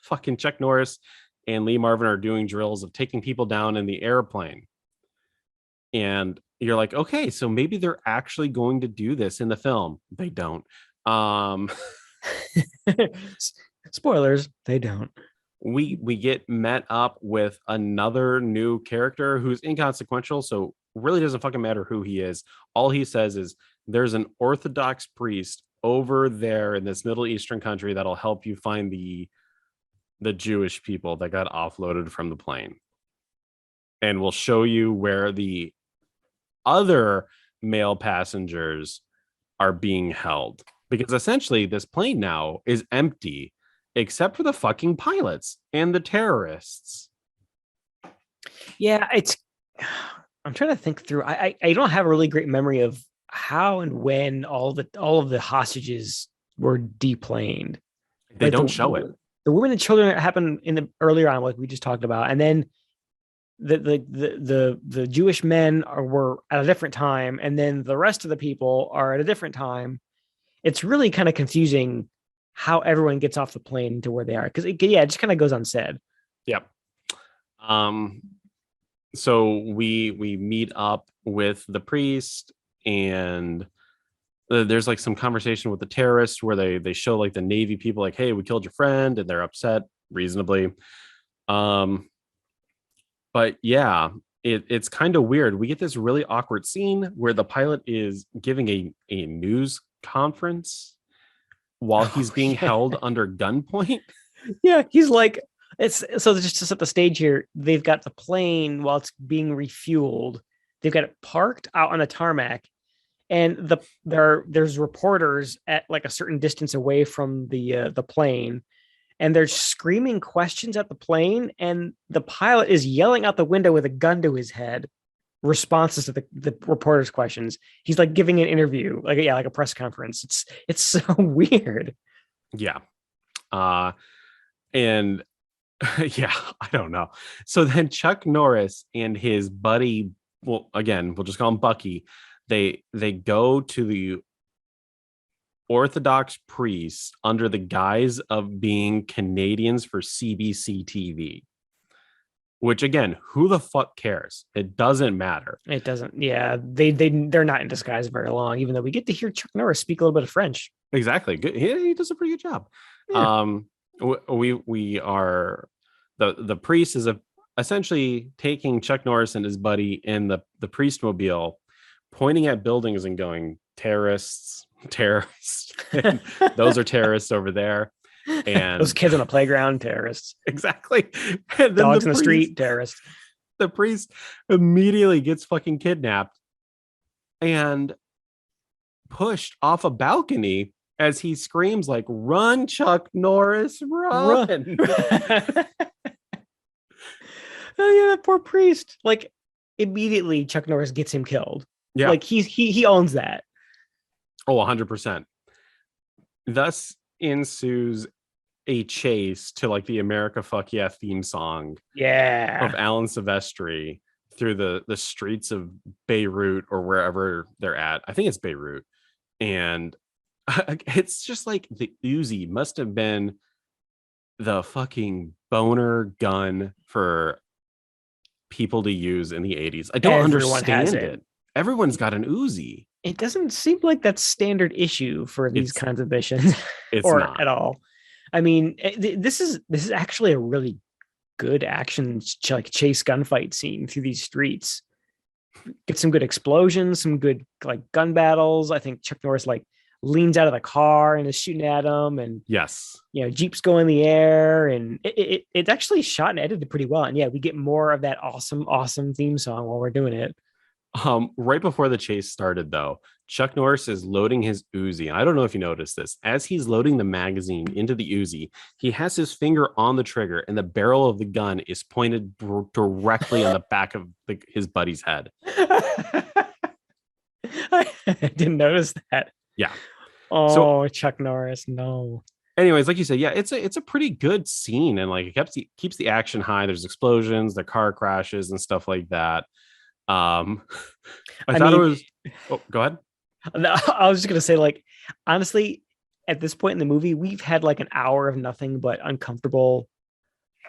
fucking Chuck Norris and Lee Marvin are doing drills of taking people down in the airplane. And you're like, okay, so maybe they're actually going to do this in the film. They don't. Spoilers, they don't. We get met up with another new character who's inconsequential, so really doesn't fucking matter who he is. All he says is, there's an Orthodox priest over there in this Middle Eastern country that'll help you find the Jewish people that got offloaded from the plane. And we'll show you where the other male passengers are being held. Because essentially this plane now is empty, except for the fucking pilots and the terrorists. Yeah, I'm trying to think through. I don't have a really great memory of how and when all of the hostages were deplaned. They don't show it. The women and children happened earlier on, like we just talked about, and then the Jewish men were at a different time, and then the rest of the people are at a different time. It's really kind of confusing how everyone gets off the plane to where they are, because it just kind of goes unsaid. Yep. So we meet up with the priest, and there's like some conversation with the terrorists where they show like the Navy people like, hey, we killed your friend, and they're upset reasonably. But yeah, it's kind of weird. We get this really awkward scene where the pilot is giving a news conference while he's being held under gunpoint. Yeah, he's like, it's so just to set the stage here, they've got the plane while it's being refueled. They've got it parked out on the tarmac, and there's reporters at like a certain distance away from the plane, and they're screaming questions at the plane, and the pilot is yelling out the window with a gun to his head responses to the reporters' questions. He's like giving an interview, like a press conference. It's so weird. Yeah. And yeah, I don't know. So then Chuck Norris and his buddy, well, again, we'll just call him Bucky. They go to the Orthodox priests under the guise of being Canadians for CBC TV. Which again, who the fuck cares? It doesn't matter. It doesn't. Yeah, they're not in disguise very long, even though we get to hear Chuck Norris speak a little bit of French. Exactly. Good. He does a pretty good job. Yeah. We are the priest is essentially taking Chuck Norris and his buddy in the priest mobile, pointing at buildings and going, terrorists. Those are terrorists over there. And those kids on the playground, terrorists. Exactly. And dogs in the street, terrorists. The priest immediately gets fucking kidnapped and pushed off a balcony as he screams like, run, Chuck Norris, run. Oh yeah, that poor priest. Like immediately Chuck Norris gets him killed. Yeah. Like he owns that. Oh, 100%. Thus ensues a chase to like the America Fuck Yeah theme song. Yeah. Of Alan Silvestri through the streets of Beirut or wherever they're at. I think it's Beirut. And it's just like the Uzi must have been the fucking boner gun for people to use in the 80s. I don't understand it. Everyone's got an Uzi. It doesn't seem like that's standard issue for these kinds of missions. It's or not at all. I mean, this is actually a really good action like chase gunfight scene through these streets. Get some good explosions, some good like gun battles. I think Chuck Norris like leans out of the car and is shooting at him, and yes, jeeps go in the air, and it's actually shot and edited pretty well. And yeah, we get more of that awesome theme song while we're doing it. Right before the chase started, though, Chuck Norris is loading his Uzi. I don't know if you noticed this. As he's loading the magazine into the Uzi, he has his finger on the trigger, and the barrel of the gun is pointed directly on the back of his buddy's head. I didn't notice that. Yeah. Oh, so, Chuck Norris, no. Anyways, like you said, yeah, it's a pretty good scene, and like it keeps the action high. There's explosions, the car crashes, and stuff like that. I thought it was. Oh, go ahead. I was just gonna say, like, honestly, at this point in the movie, we've had like an hour of nothing but uncomfortable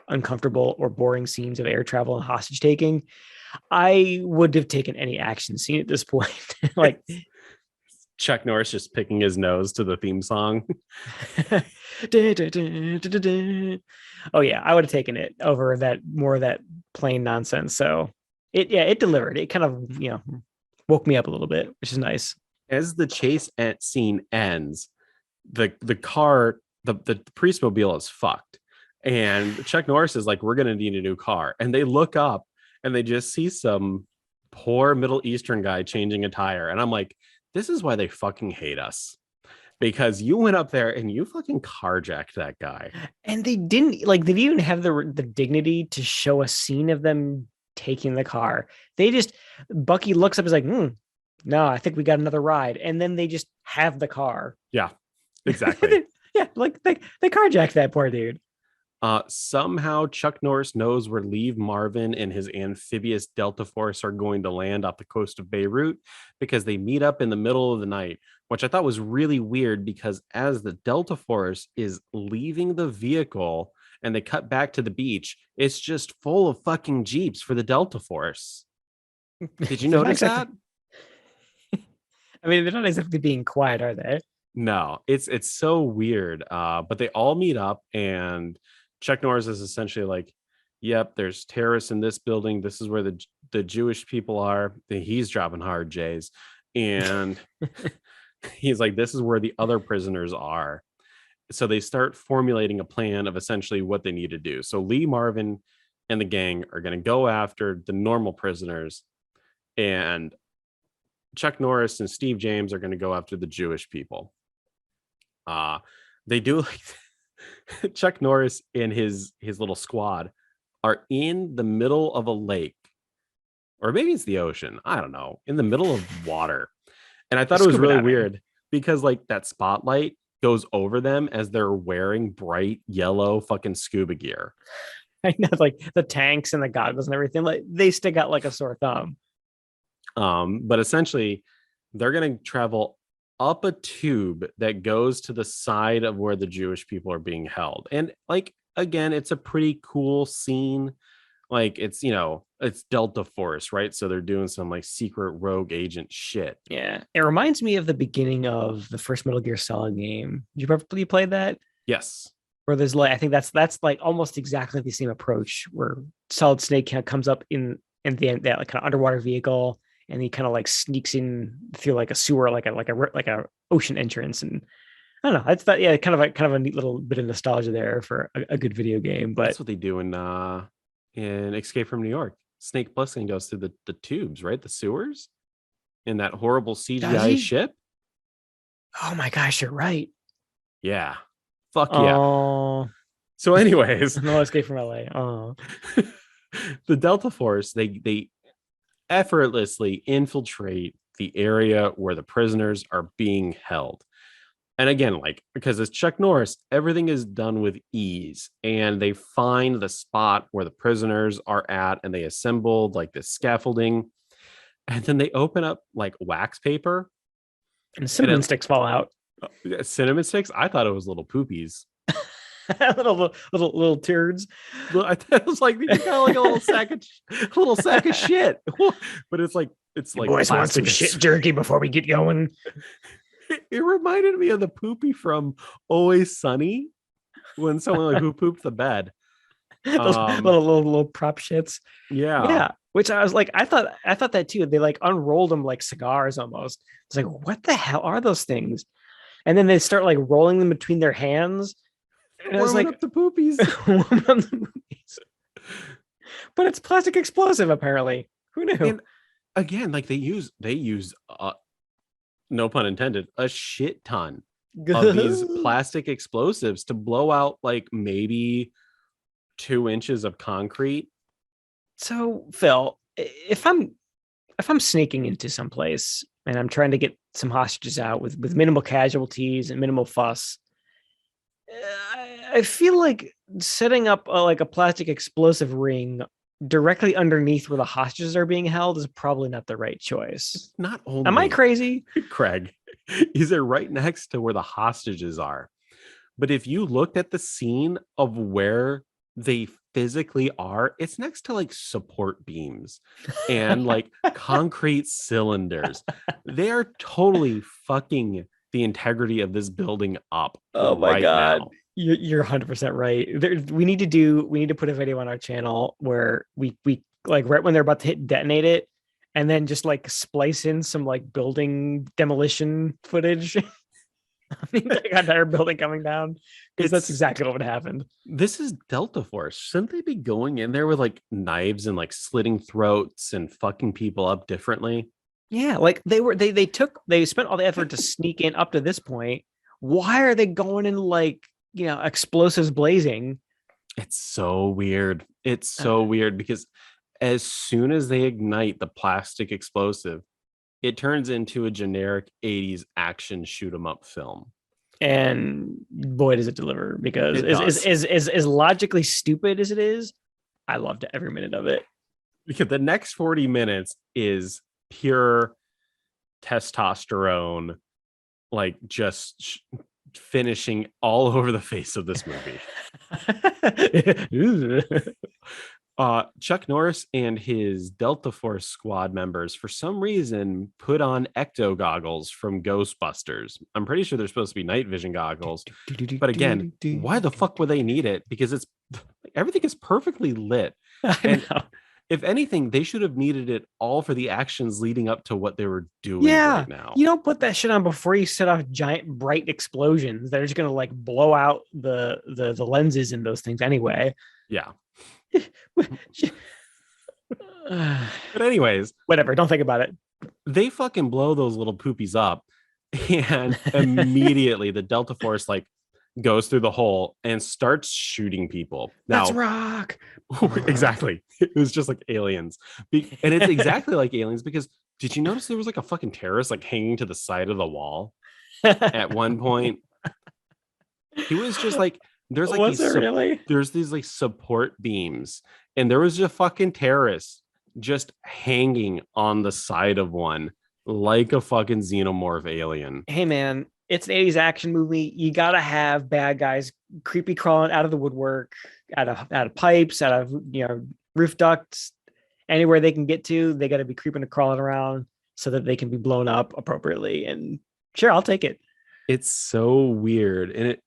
or boring scenes of air travel and hostage taking. I would have taken any action scene at this point. Like Chuck Norris just picking his nose to the theme song. Oh yeah, I would have taken it over that more of that plain nonsense. So it delivered. It kind of woke me up a little bit, which is nice. As the chase scene ends, the car, the priest mobile is fucked, and Chuck Norris is like, "We're gonna need a new car," and they look up and they just see some poor Middle Eastern guy changing a tire, and I'm like, this is why they fucking hate us, because you went up there and you fucking carjacked that guy. And they didn't even have the dignity to show a scene of them taking the car. They just, Bucky looks up, is like, no, I think we got another ride. And then they just have the car. Yeah, exactly. Yeah, like they carjacked that poor dude. Somehow Chuck Norris knows where Lee Marvin and his amphibious Delta Force are going to land off the coast of Beirut because they meet up in the middle of the night, which I thought was really weird because as the Delta Force is leaving the vehicle and they cut back to the beach, it's just full of fucking Jeeps for the Delta Force. Did you They're not notice exactly. that? I mean, they're not exactly being quiet, are they? No, it's so weird. But they all meet up, and Chuck Norris is essentially like, "Yep, there's terrorists in this building. This is where the Jewish people are." He's dropping hard J's, and he's like, "This is where the other prisoners are." So they start formulating a plan of essentially what they need to do. So Lee Marvin and the gang are going to go after the normal prisoners, and Chuck Norris and Steve James are going to go after the Jewish people. Uh, they do like Chuck Norris and his little squad are in the middle of a lake, or maybe it's the ocean. I don't know, in the middle of water. And I thought it was Scuba really diving. weird because like that spotlight goes over them as they're wearing bright yellow fucking scuba gear. I know, like the tanks and the goggles and everything. Like they stick out like a sore thumb. But essentially, they're going to travel up a tube that goes to the side of where the Jewish people are being held. And like, again, it's a pretty cool scene. Like, it's, it's Delta Force, right? So they're doing some like secret rogue agent shit. Yeah, it reminds me of the beginning of the first Metal Gear Solid game. Did you ever play that? Yes. Where there's like, I think that's like almost exactly the same approach where Solid Snake kind of comes up in the end that like kind of underwater vehicle, and he kind of like sneaks in through like a sewer, like a ocean entrance, and I don't know. It's that, yeah, kind of a neat little bit of nostalgia there for a good video game. But That's what they do in Escape from New York. Snake Plissken goes through the tubes, right? The sewers in that horrible does CGI he? ship. Oh my gosh, you're right. Yeah. Fuck yeah. Oh, So, anyways, no Escape from LA. Oh, the Delta Force, they effortlessly infiltrate the area where the prisoners are being held. And again, like, because it's Chuck Norris, everything is done with ease. And they find the spot where the prisoners are at and they assembled like this scaffolding. And then they open up like wax paper and and cinnamon sticks fall out. cinnamon sticks. I thought it was little poopies. little turds. I thought it was like kind of like a little sack of shit. But it's You like boys want some plastic. shit jerky before we get going? It reminded me of the poopy from Always Sunny when someone like who pooped the bed. Those little prop shits. Yeah, Yeah. Which I was like, I thought that too. They like unrolled them like cigars almost. It's like, what the hell are those things? And then they start like rolling them between their hands. And I was warming like, up the poopies. but it's plastic explosive, apparently. Who knew? And again, like they use no pun intended, a shit ton of these plastic explosives to blow out like maybe 2 inches of concrete. So, Phil, if I'm sneaking into some place and I'm trying to get some hostages out with minimal casualties and minimal fuss, I feel like setting up like a plastic explosive ring directly underneath where the hostages are being held is probably not the right choice. Not Am I only crazy? Craig, is it right next to where the hostages are? But if you looked at the scene of where they physically are, it's next to like support beams and like concrete cylinders. They are totally fucking the integrity of this building up Oh my right god. now. You're 100% right. We need to put a video on our channel where we like right when they're about to hit detonate it, and then just like splice in some like building demolition footage. The entire building coming down, because that's It's exactly what would happen. This is Delta Force. Shouldn't they be going in there with like knives and like slitting throats and fucking people up differently? Yeah, like they spent all the effort to sneak in up to this point. Why are they going in like, explosives blazing? It's so weird. It's Uh, so weird because as soon as they ignite the plastic explosive, it turns into a generic 80s action shoot 'em up film. And boy, does it deliver, because It does. as logically stupid as it is, I loved every minute of it. Because the next 40 minutes is pure testosterone, like just finishing all over the face of this movie. Chuck Norris and his Delta Force squad members, for some reason, put on ecto goggles from Ghostbusters. I'm pretty sure they're supposed to be night vision goggles. But again, why the fuck would they need it? Because it's everything is perfectly lit. And if anything, they should have needed it all for the actions leading up to what they were doing right now. You don't put that shit on before you set off giant bright explosions that are just gonna like blow out the lenses in those things anyway. Yeah. But anyways, whatever, don't think about it. They fucking blow those little poopies up, and immediately the Delta Force like goes through the hole and starts shooting people. Now, that's rock. Exactly. It was just like aliens. And it's exactly like aliens, because did you notice there was like a fucking terrorist like hanging to the side of the wall at one point? He was just like, there's like there's these like support beams, and there was a fucking terrorist just hanging on the side of one like a fucking xenomorph alien. Hey man, it's an 80s action movie. You gotta have bad guys creepy crawling out of the woodwork, out of pipes, out of roof ducts, anywhere they can get to. They got to be creeping and crawling around so that they can be blown up appropriately. And sure, I'll take it. It's so weird. And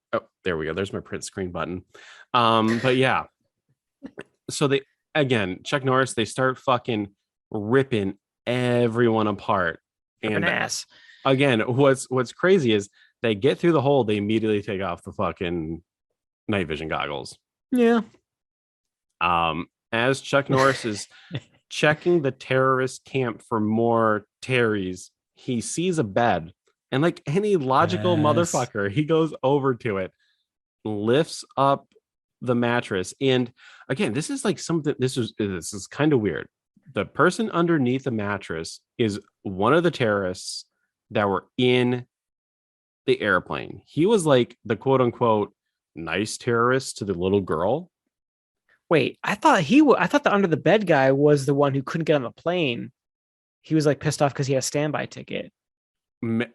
there we go. There's my print screen button. But yeah. So again, Chuck Norris, they start fucking ripping everyone apart. And ass. Again, what's crazy is they get through the hole, they immediately take off the fucking night vision goggles. Yeah. As Chuck Norris is checking the terrorist camp for more Terrys, he sees a bed. And like any logical motherfucker, he goes over to it, lifts up the mattress. And again, this is like something, this is kind of weird. The person underneath the mattress is one of the terrorists that were in the airplane. He was like the quote unquote nice terrorist to the little girl. Wait, I thought the under the bed guy was the one who couldn't get on the plane. He was like pissed off because he had a standby ticket.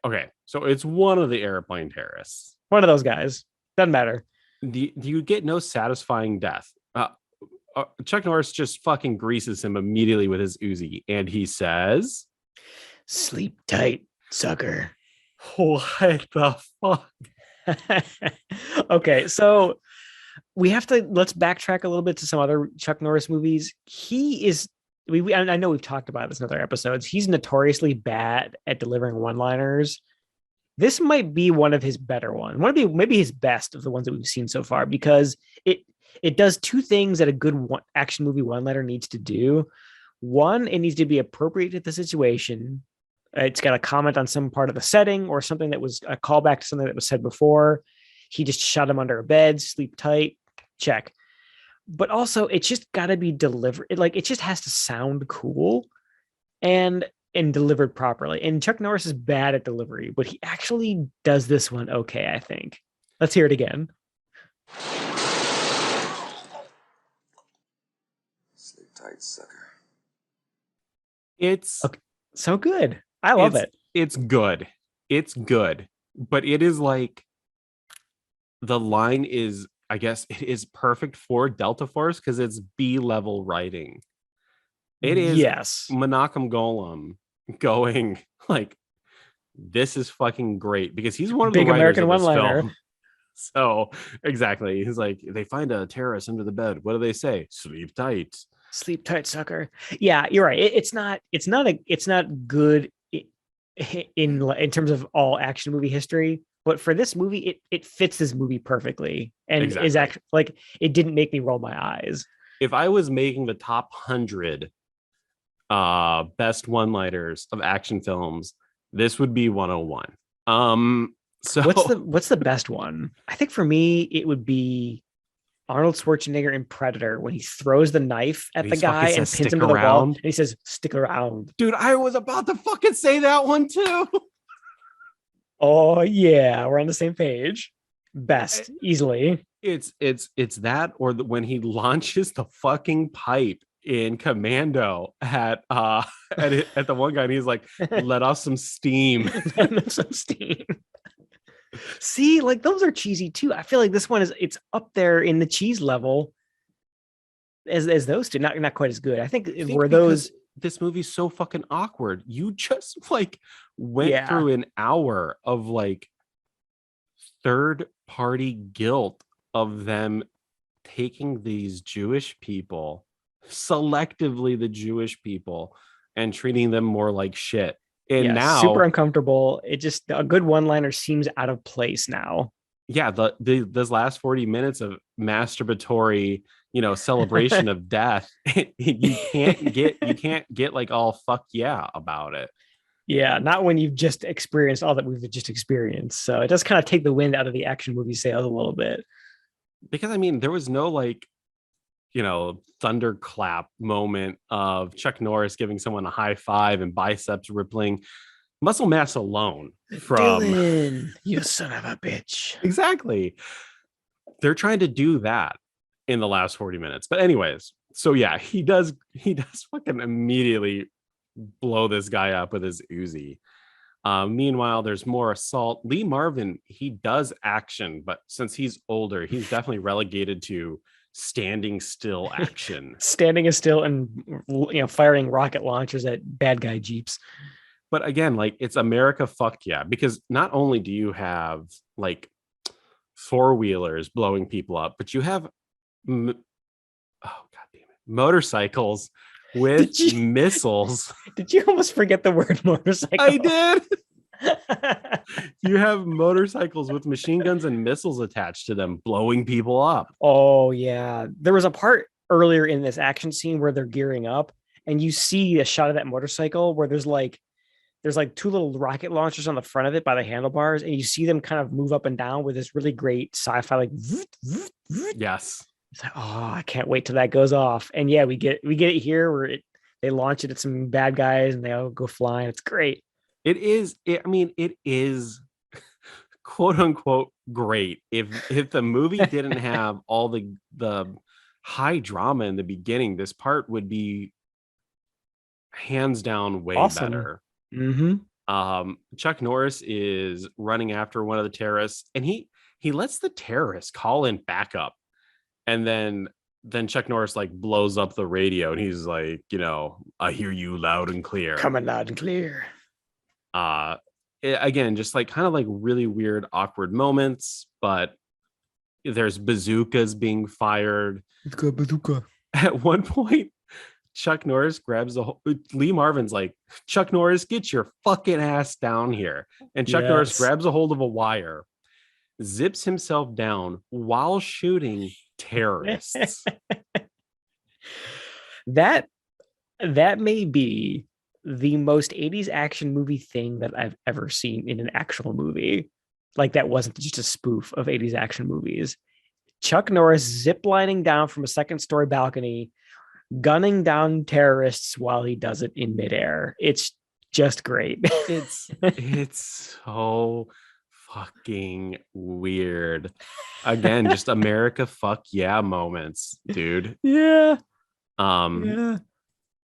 Okay, so it's one of the airplane terrorists. One of those guys. Doesn't matter. You get no satisfying death. Chuck Norris just fucking greases him immediately with his Uzi, and he says, "Sleep tight, sucker." What the fuck? Okay, so let's backtrack a little bit to some other Chuck Norris movies. He is. I know we've talked about this in other episodes. He's notoriously bad at delivering one-liners. This might be one of his better ones. Maybe his best of the ones that we've seen so far, because it does two things that a good action movie one-liner needs to do. One, it needs to be appropriate to the situation. It's got to comment on some part of the setting or something that was a callback to something that was said before. He just shot him under a bed, sleep tight, check. But also, it's just got to be delivered. It just has to sound cool and delivered properly. And Chuck Norris is bad at delivery, but he actually does this one okay, I think. Let's hear it again. Sleep tight, sucker. It's okay. So good. I love it. It's good. It's good. But it is like, the line is, I guess it is perfect for Delta Force because it's B-level writing. It is Menachem Golem going like, this is fucking great, because he's one of the writers American of this film. So exactly, he's like, they find a terrorist under the bed. What do they say? Sleep tight. Sleep tight, sucker. Yeah, you're right. It's not good in terms of all action movie history. But for this movie, it fits this movie perfectly, and is actually like, it didn't make me roll my eyes. If I was making the top 100 best one-liners of action films, this would be 101. So what's the best one? I think for me, it would be Arnold Schwarzenegger in Predator, when he throws the knife at the guy and pins him to the wall, and he says, "Stick around." Dude, I was about to fucking say that one too. Oh yeah, we're on the same page. Best, easily. It's that or when he launches the fucking pipe in Commando at the one guy and he's like, let off some steam. Some steam. See, like those are cheesy too. I feel like this one it's up there in the cheese level as those two. Not quite as good. I think were those. This movie's so fucking awkward. You just like went Yeah. through an hour of like third party guilt of them taking these Jewish people, selectively the Jewish people, and treating them more like shit. And now super uncomfortable. It just a good one-liner seems out of place now. Yeah, those last 40 minutes of masturbatory, celebration of death, you can't get like all fuck yeah about it. Yeah, not when you've just experienced all that we've just experienced. So it does kind of take the wind out of the action movie sales a little bit. Because I mean, there was no like, thunderclap moment of Chuck Norris giving someone a high five and biceps rippling. Muscle mass alone from Dylan, you son of a bitch. Exactly. They're trying to do that in the last 40 minutes. But anyways, so yeah, he does fucking immediately blow this guy up with his Uzi. Meanwhile, there's more assault. Lee Marvin, he does action, but since he's older, he's definitely relegated to standing still action. Standing still and firing rocket launchers at bad guy jeeps. But again, like it's America, fuck yeah, because not only do you have like four-wheelers blowing people up, but you have god damn it, motorcycles with missiles. Did you almost forget the word motorcycle? I did. You have motorcycles with machine guns and missiles attached to them blowing people up. Oh yeah, there was a part earlier in this action scene where they're gearing up and you see a shot of that motorcycle where there's like two little rocket launchers on the front of it by the handlebars, and you see them kind of move up and down with this really great sci-fi like yes. It's like, oh, I can't wait till that goes off. And yeah, we get it here where they launch it at some bad guys and they all go flying. It's great. It is quote unquote great. If the movie didn't have all the high drama in the beginning, this part would be hands down way awesome. Better. Mm-hmm. Chuck Norris is running after one of the terrorists, and he lets the terrorists call in backup, and then Chuck Norris like blows up the radio, and he's like, I hear you loud and clear, coming loud and clear. Again, just like kind of like really weird, awkward moments, but there's bazookas being fired. It's got bazooka. At one point, Chuck Norris grabs Lee Marvin's like, Chuck Norris, get your fucking ass down here. And Chuck Norris grabs a hold of a wire, zips himself down while shooting terrorists. That may be the most 80s action movie thing that I've ever seen in an actual movie. Like that wasn't just a spoof of 80s action movies. Chuck Norris ziplining down from a second-story balcony, gunning down terrorists while he does it in midair. It's just great. It's so fucking weird. Again, just America fuck yeah moments, dude. Yeah. Yeah.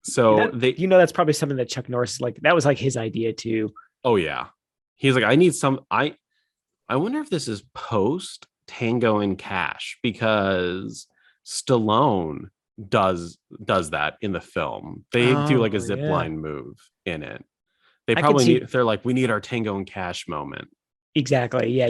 So that's probably something that Chuck Norris that was like his idea too. Oh yeah. He's like, I need some. I wonder if this is post Tango and Cash, because Stallone does that in the film. They do like a zip line move in it. They probably they're like, we need our Tango and Cash moment. Exactly. Yeah,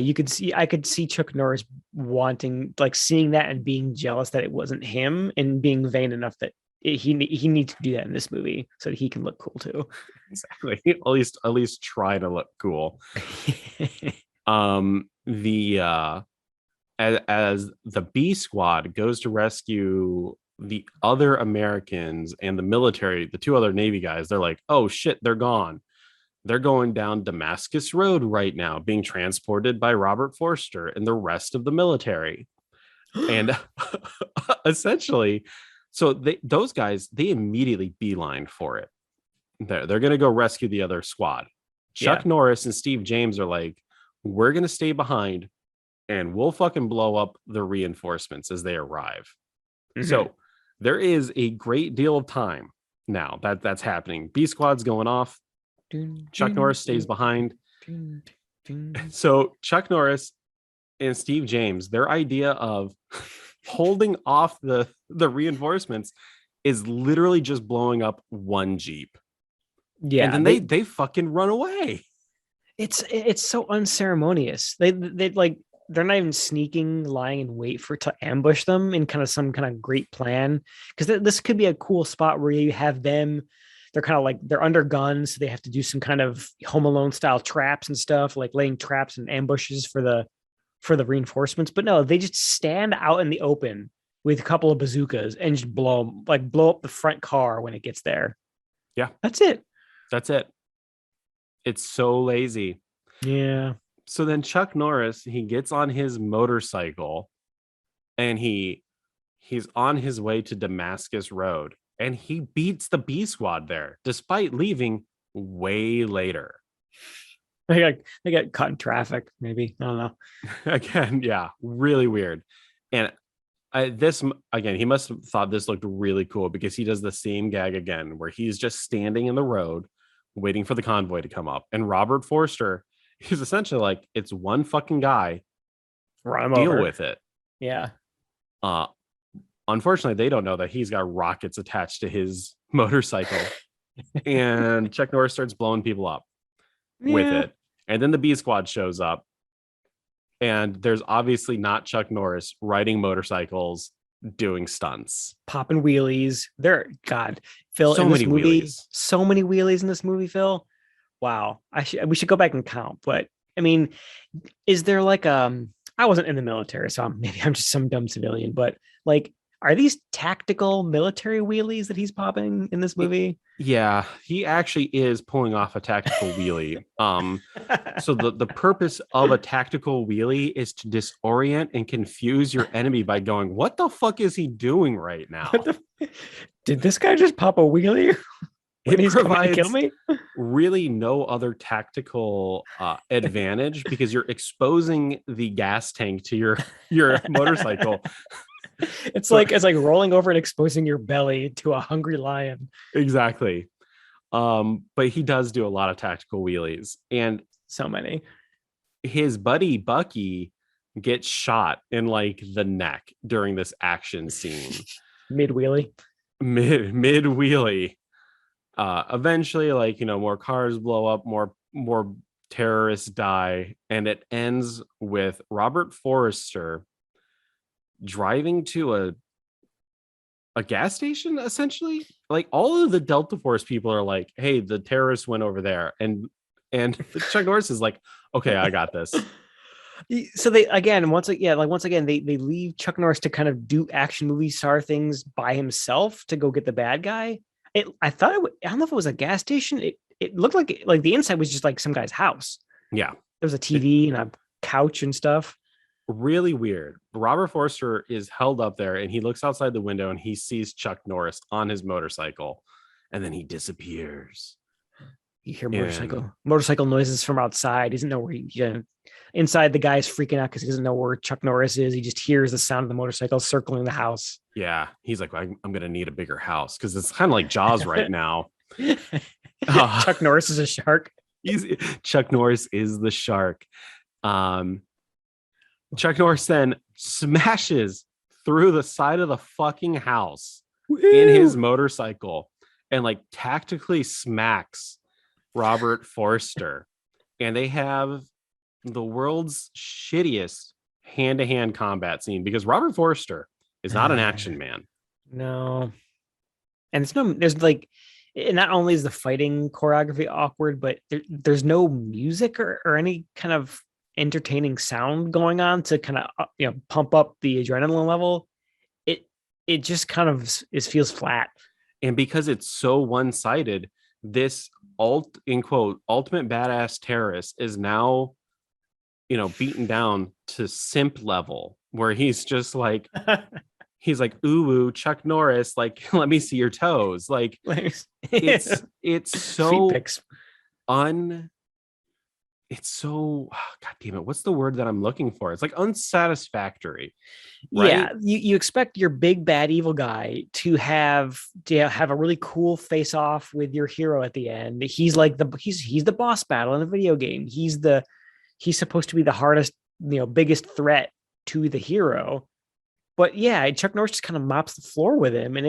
I could see Chuck Norris wanting, like, seeing that and being jealous that it wasn't him, and being vain enough that he needs to do that in this movie so that he can look cool too. Exactly. At least try to look cool. As the B squad goes to rescue the other Americans and the military, the two other Navy guys, they're like, oh shit, they're gone. They're going down Damascus Road right now, being transported by Robert Forster and the rest of the military. And essentially, so those guys, they immediately beeline for it. They're going to go rescue the other squad. Chuck Norris and Steve James are like, we're going to stay behind and we'll fucking blow up the reinforcements as they arrive. Mhm. So there is a great deal of time now that's happening. B Squad's going off. Chuck Norris stays behind. So Chuck Norris and Steve James, their idea of holding off the reinforcements is literally just blowing up one Jeep. Yeah, And then they fucking run away. it's so unceremonious. They like they're not even sneaking, lying in wait to ambush them in kind of some kind of great plan. Because this could be a cool spot where you have them. They're kind of like they're under guns, so they have to do some kind of Home Alone style traps and stuff, like laying traps and ambushes for the reinforcements. But no, they just stand out in the open with a couple of bazookas and just blow up the front car when it gets there. Yeah, that's it. It's so lazy. Yeah. So then Chuck Norris, he gets on his motorcycle and he's on his way to Damascus Road and he beats the B Squad there despite leaving way later. They got caught in traffic, maybe. I don't know. Again, yeah, really weird. And this again, he must have thought this looked really cool because he does the same gag again where he's just standing in the road waiting for the convoy to come up. And Robert Forster is essentially like, it's one fucking guy. Run him deal over. with it. Yeah. Unfortunately, they don't know that he's got rockets attached to his motorcycle. And Chuck Norris starts blowing people up with it. And then the B Squad shows up. And there's obviously not Chuck Norris riding motorcycles, doing stunts, popping wheelies. God, Phil, so in this many movie, wheelies. So many wheelies in this movie, Phil. Wow. We should go back and count. But I mean, is there like I wasn't in the military, so maybe I'm just some dumb civilian, but like, are these tactical military wheelies that he's popping in this movie? Yeah, he actually is pulling off a tactical wheelie. So the purpose of a tactical wheelie is to disorient and confuse your enemy by going, what the fuck is he doing right now? Did this guy just pop a wheelie? It he's provides kill me? really no other tactical advantage because you're exposing the gas tank to your motorcycle. It's like rolling over and exposing your belly to a hungry lion. Exactly. But he does do a lot of tactical wheelies, and so many. His buddy Bucky gets shot in like the neck during this action scene. Mid wheelie. Mid wheelie. Eventually, like, more cars blow up, more terrorists die, and it ends with Robert Forster driving to a gas station, essentially. Like, all of the Delta Force people are like, hey, the terrorists went over there, and Chuck Norris is like, okay, I got this. So they once again they leave Chuck Norris to kind of do action movie star things by himself to go get the bad guy. I thought I don't know if it was a gas station. It looked like the inside was just like some guy's house. Yeah, there was a TV and a couch and stuff. Really weird. Robert Forster is held up there and he looks outside the window and he sees Chuck Norris on his motorcycle, and then he disappears. You hear motorcycle noises from outside. He doesn't know where inside the guy's freaking out because he doesn't know where Chuck Norris is. He just hears the sound of the motorcycle circling the house. Yeah, he's like, I'm gonna need a bigger house because it's kind of like Jaws right now. Chuck Norris is a shark. Chuck Norris is the shark. Chuck Norris then smashes through the side of the fucking house in his motorcycle and like tactically smacks Robert Forster. And they have the world's shittiest hand-to-hand combat scene because Robert Forster is not an action man. No. And there's like, not only is the fighting choreography awkward, but there's no music or any kind of entertaining sound going on to kind of pump up the adrenaline level. It just kind of feels flat. And because it's so one-sided, this ultimate badass terrorist is now beaten down to simp level where he's just like he's like, ooh, Chuck Norris, like, let me see your toes. Like, it's so it's so god damn it. What's the word that I'm looking for? It's like unsatisfactory, Yeah, right? you expect your big bad evil guy to have a really cool face off with your hero at the end. He's like he's the boss battle in a video game. He's supposed to be the hardest, biggest threat to the hero. But yeah, Chuck Norris just kind of mops the floor with him, and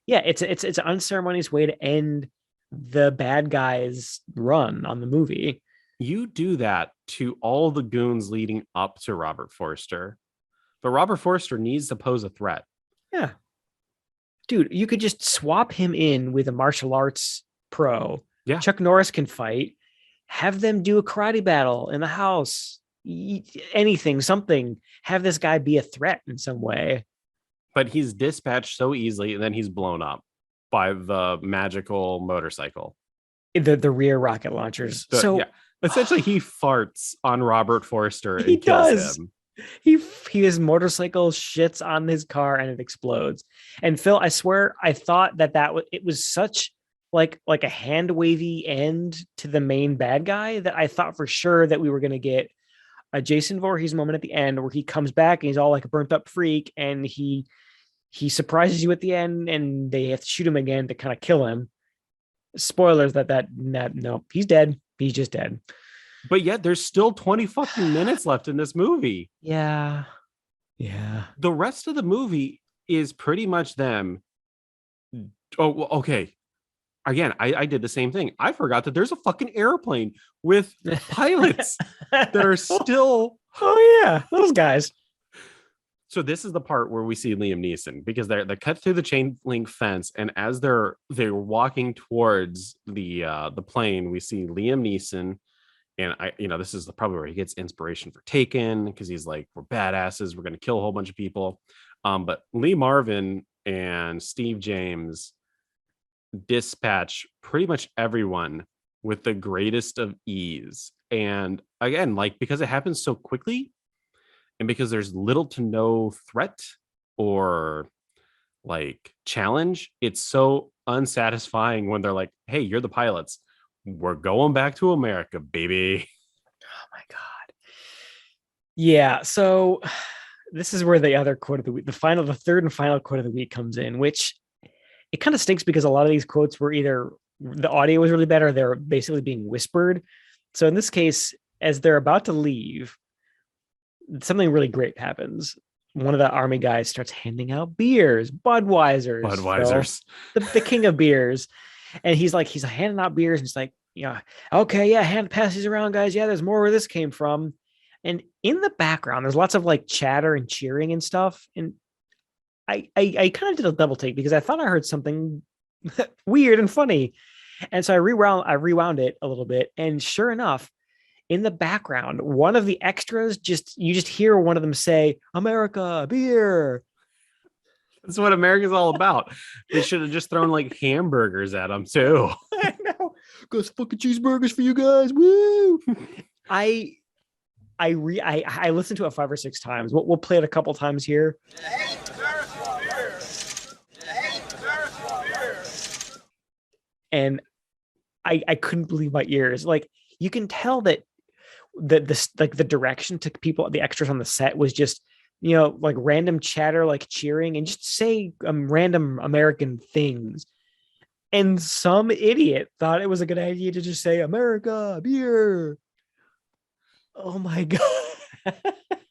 Yeah. it's an unceremonious way to end the bad guy's run on the movie. You do that to all the goons leading up to Robert Forster. But Robert Forster needs to pose a threat. Yeah, dude, you could just swap him in with a martial arts pro. Yeah. Chuck Norris can fight. Have them do a karate battle in the house. Anything, something. Have this guy be a threat in some way. But he's dispatched so easily and then he's blown up by the magical motorcycle. The rear rocket launchers. Yeah. Essentially, he farts on Robert Forster and he kills does. him. His motorcycle shits on his car and it explodes. And Phil, I swear, I thought it was such like a hand wavy end to the main bad guy that I thought for sure that we were going to get a Jason Voorhees moment at the end where he comes back and he's all like a burnt up freak and he surprises you at the end and they have to shoot him again to kind of kill him. Spoilers that no, he's dead. He's just dead. But yet there's still 20 fucking minutes left in this movie. Yeah. The rest of the movie is pretty much them. Oh, okay. Again, I did the same thing. I forgot that there's a fucking airplane with pilots that are still. Oh yeah, those guys. So this is the part where we see Liam Neeson because they're cut through the chain link fence, and as they're walking towards the plane, we see Liam Neeson, and this is probably where he gets inspiration for Taken because he's like, we're badasses, we're gonna kill a whole bunch of people, but Lee Marvin and Steve James dispatch pretty much everyone with the greatest of ease, and again, like because it happens so quickly. And because there's little to no threat or like challenge, it's so unsatisfying when they're like, hey, you're the pilots. We're going back to America, baby. Oh my God. Yeah. So this is where the other quote of the week, the third and final quote of the week comes in, which it kind of stinks because a lot of these quotes were either the audio was really bad or they're basically being whispered. So in this case, as they're about to leave, something really great happens. One of the army guys starts handing out beers, Budweisers, the king of beers. And he's handing out beers and he's like, yeah, okay, yeah, pass these around, guys. Yeah, there's more where this came from. And in the background, there's lots of like chatter and cheering and stuff. And I kind of did a double take because I thought I heard something weird and funny. And so I rewound it a little bit. And sure enough, in the background, one of the extras you just hear one of them say, America, beer. That's what America's all about. They should have just thrown like hamburgers at them too. I know. Got some fucking cheeseburgers for you guys. Woo! I listened to it 5 or 6 times. We'll play it a couple times here. And I couldn't believe my ears. Like you can tell that the direction to people, the extras on the set was just, like random chatter, like cheering and just say random American things. And some idiot thought it was a good idea to just say America, beer. Oh my God.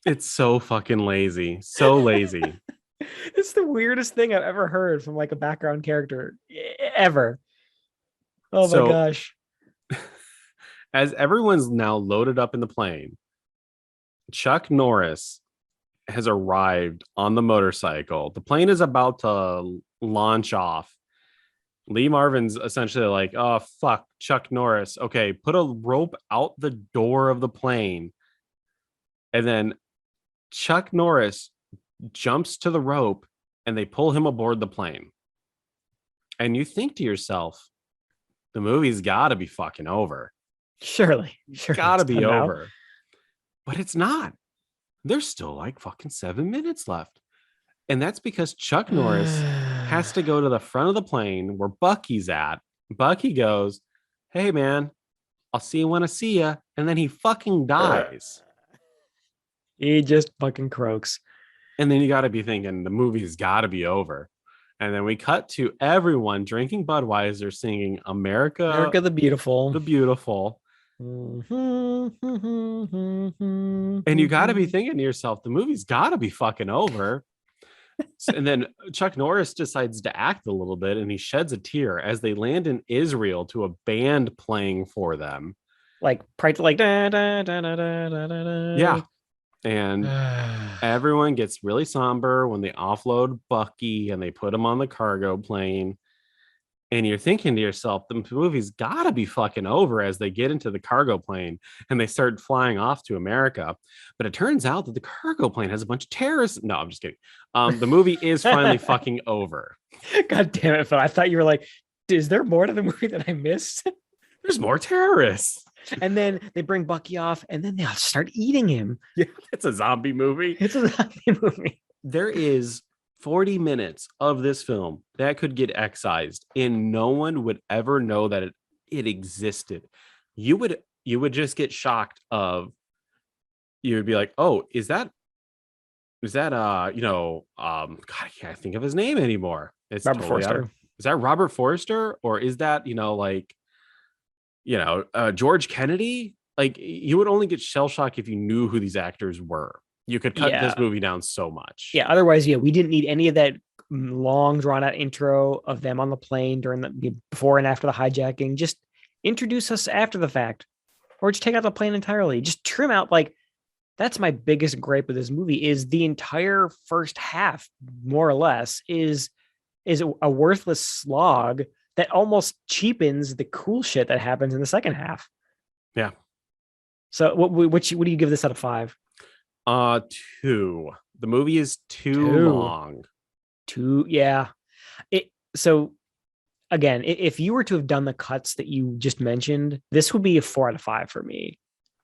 It's so fucking lazy. So lazy. It's the weirdest thing I've ever heard from like a background character ever. Oh my gosh. As everyone's now loaded up in the plane, Chuck Norris has arrived on the motorcycle. The plane is about to launch off. Lee Marvin's essentially like, oh, fuck, Chuck Norris. Okay, put a rope out the door of the plane. And then Chuck Norris jumps to the rope and they pull him aboard the plane. And you think to yourself, the movie's got to be fucking over. Surely Gotta be over. But it's not. There's still like fucking 7 minutes left. And that's because Chuck Norris has to go to the front of the plane where Bucky's at. Bucky goes, hey man, I'll see you when I see ya. And then he fucking dies. He just fucking croaks. And then you got to be thinking the movie's got to be over. And then we cut to everyone drinking Budweiser, singing America the Beautiful. the Beautiful. And you got to be thinking to yourself, the movie's got to be fucking over. And then Chuck Norris decides to act a little bit and he sheds a tear as they land in Israel to a band playing for them. Like, da, da, da, da, da, da, da. Yeah. And everyone gets really somber when they offload Bucky and they put him on the cargo plane. And you're thinking to yourself, the movie's got to be fucking over as they get into the cargo plane and they start flying off to America. But it turns out that the cargo plane has a bunch of terrorists. No, I'm just kidding. The movie is finally fucking over. God damn it, Phil. I thought you were like, is there more to the movie that I missed? There's more terrorists. And then they bring Bucky off and then they'll start eating him. Yeah, it's a zombie movie. It's a zombie movie. There is 40 minutes of this film that could get excised and no one would ever know that it existed. You would just get shocked of, you would be like, oh, is that God, I can't think of his name anymore. It's Robert Forster. Is that Robert Forster? Or is that, George Kennedy? Like, you would only get shell shock if you knew who these actors were. You could cut this movie down so much. Yeah. Otherwise, we didn't need any of that long drawn out intro of them on the plane during the before and after the hijacking. Just introduce us after the fact, or just take out the plane entirely. Just trim out. Like, that's my biggest gripe with this movie is the entire first half, more or less, is a worthless slog that almost cheapens the cool shit that happens in the second half. Yeah. So what do you give this out of 5? 2. The movie is too long. 2, yeah. So again, if you were to have done the cuts that you just mentioned, this would be a 4 out of 5 for me,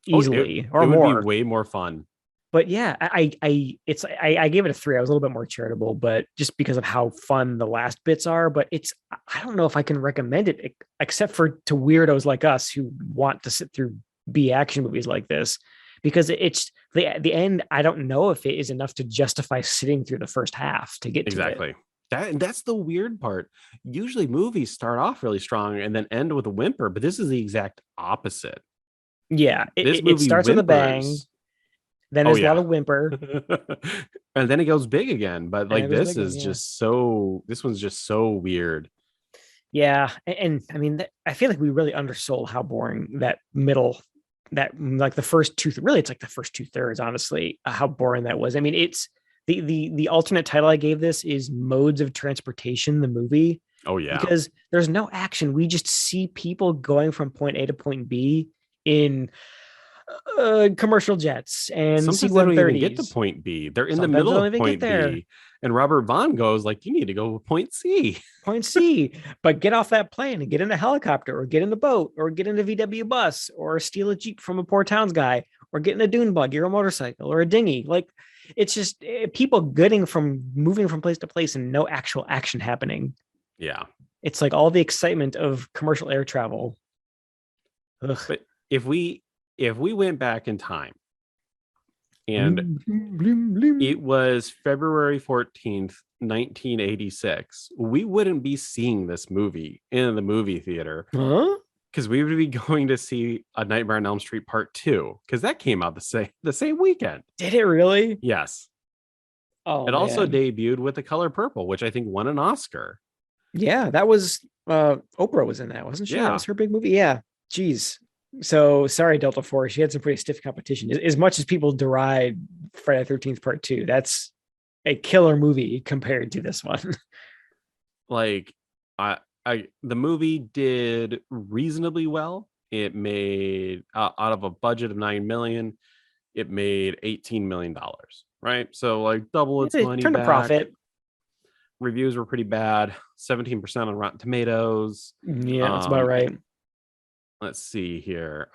easily, or more. It would be way more fun. But yeah, I gave it a 3. I was a little bit more charitable, but just because of how fun the last bits are. But I don't know if I can recommend it except to weirdos like us who want to sit through B action movies like this, because it's the end. I don't know if it is enough to justify sitting through the first half to get exactly. to it. That's the weird part. Usually movies start off really strong and then end with a whimper, but this is the exact opposite. Yeah, it starts with a bang. Then there's a lot of whimper. And then it goes big again. But like this one's just so weird. Yeah. And I mean, I feel like we really undersold how boring that middle, that like the first two, really it's like the first 2/3, honestly, how boring that was. I mean, it's the alternate title I gave this is Modes of Transportation, the movie. Oh yeah. Because there's no action. We just see people going from point A to point B in commercial jets and sometimes C-130s. they don't even get to point B. They're in the middle of point B. And Robert Vaughn goes like, you need to go to point C. Point C. But get off that plane and get in a helicopter or get in a boat or get in a VW bus or steal a Jeep from a poor towns guy or get in a dune buggy or a motorcycle or a dinghy. Like, it's just people moving from place to place and no actual action happening. Yeah. It's like all the excitement of commercial air travel. Ugh. But if we went back in time and it was February 14th, 1986, we wouldn't be seeing this movie in the movie theater. Huh? Because we would be going to see A Nightmare on Elm Street Part 2, because that came out the same weekend. Did it really? Yes. Oh, it also debuted with The Color Purple, which I think won an Oscar. Yeah, that was Oprah was in that, wasn't she? Yeah. That was her big movie. Yeah. Jeez. So sorry, Delta Force. She had some pretty stiff competition. As much as people deride Friday the 13th Part 2, that's a killer movie compared to this one. Like, the movie did reasonably well. It made out of a budget of $9 million, it made $18 million, right? So like double its money back. A profit. Reviews were pretty bad. 17% on Rotten Tomatoes. Yeah, that's about right. Let's see here.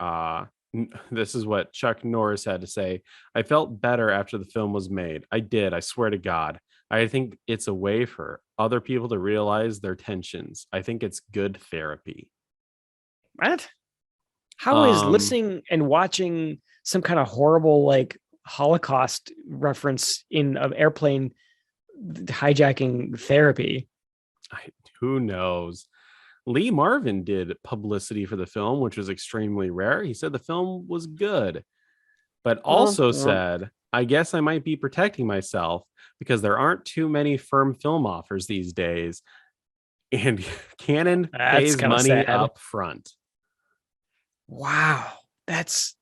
This is what Chuck Norris had to say. I felt better after the film was made. I did. I swear to God. I think it's a way for other people to realize their tensions. I think it's good therapy. What? How is Um, listening and watching some kind of horrible like Holocaust reference in an airplane hijacking therapy? I, who knows? Lee Marvin did publicity for the film, which was extremely rare. He said the film was good, but also said, I guess I might be protecting myself because there aren't too many firm film offers these days. And Canon That's pays kind of money sad. up front. Wow. That's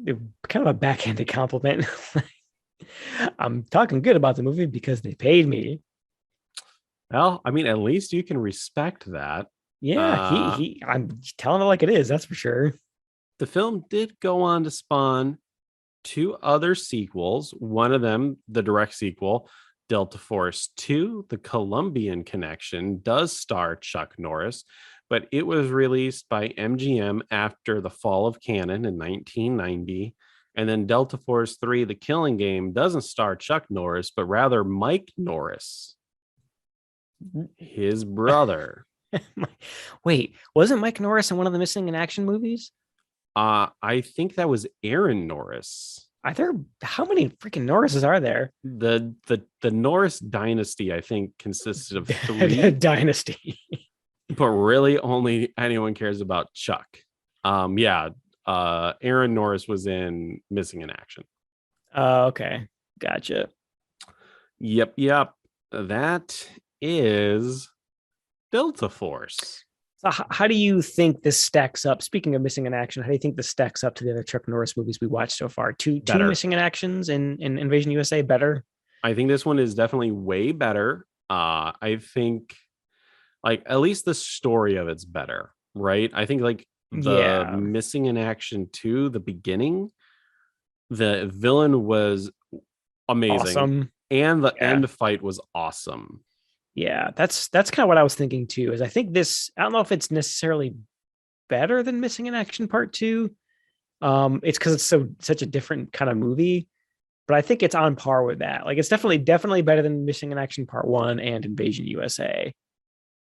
kind of a backhanded compliment. I'm talking good about the movie because they paid me. Well, I mean, at least you can respect that. Yeah, Uh, I'm telling it like it is, that's for sure. the film did go on to spawn two other sequels. One of them, the direct sequel, Delta Force 2, The Colombian Connection, does star Chuck Norris, but it was released by MGM after the fall of Canon in 1990. And then Delta Force 3, The Killing Game, doesn't star Chuck Norris, but rather Mike Norris, his brother. Wait, wasn't Mike Norris in one of the Missing in Action movies? I think that was Aaron Norris. Are there how many freaking Norrises are there? The Norris dynasty, I think, consisted of three, Dynasty. but really only anyone cares about Chuck. Yeah, Aaron Norris was in Missing in Action. Oh, okay. Gotcha. Yep. That is Delta Force. So how do you think this stacks up? Speaking of Missing in Action, how do you think this stacks up to the other Chuck Norris movies we watched so far? Two Better. Missing in Actions in Invasion USA better? I think this one is definitely way better. I think like at least the story of it's better, right? I think like the Yeah. Missing in Action 2, the beginning, the villain was amazing Awesome. and the Yeah. end fight was awesome. Yeah. That's kind of what I was thinking too. Is I think this, I don't know if it's necessarily better than Missing in Action Part 2. It's because it's such a different kind of movie, but I think it's on par with that. Like it's definitely better than Missing in Action Part 1 and Invasion USA.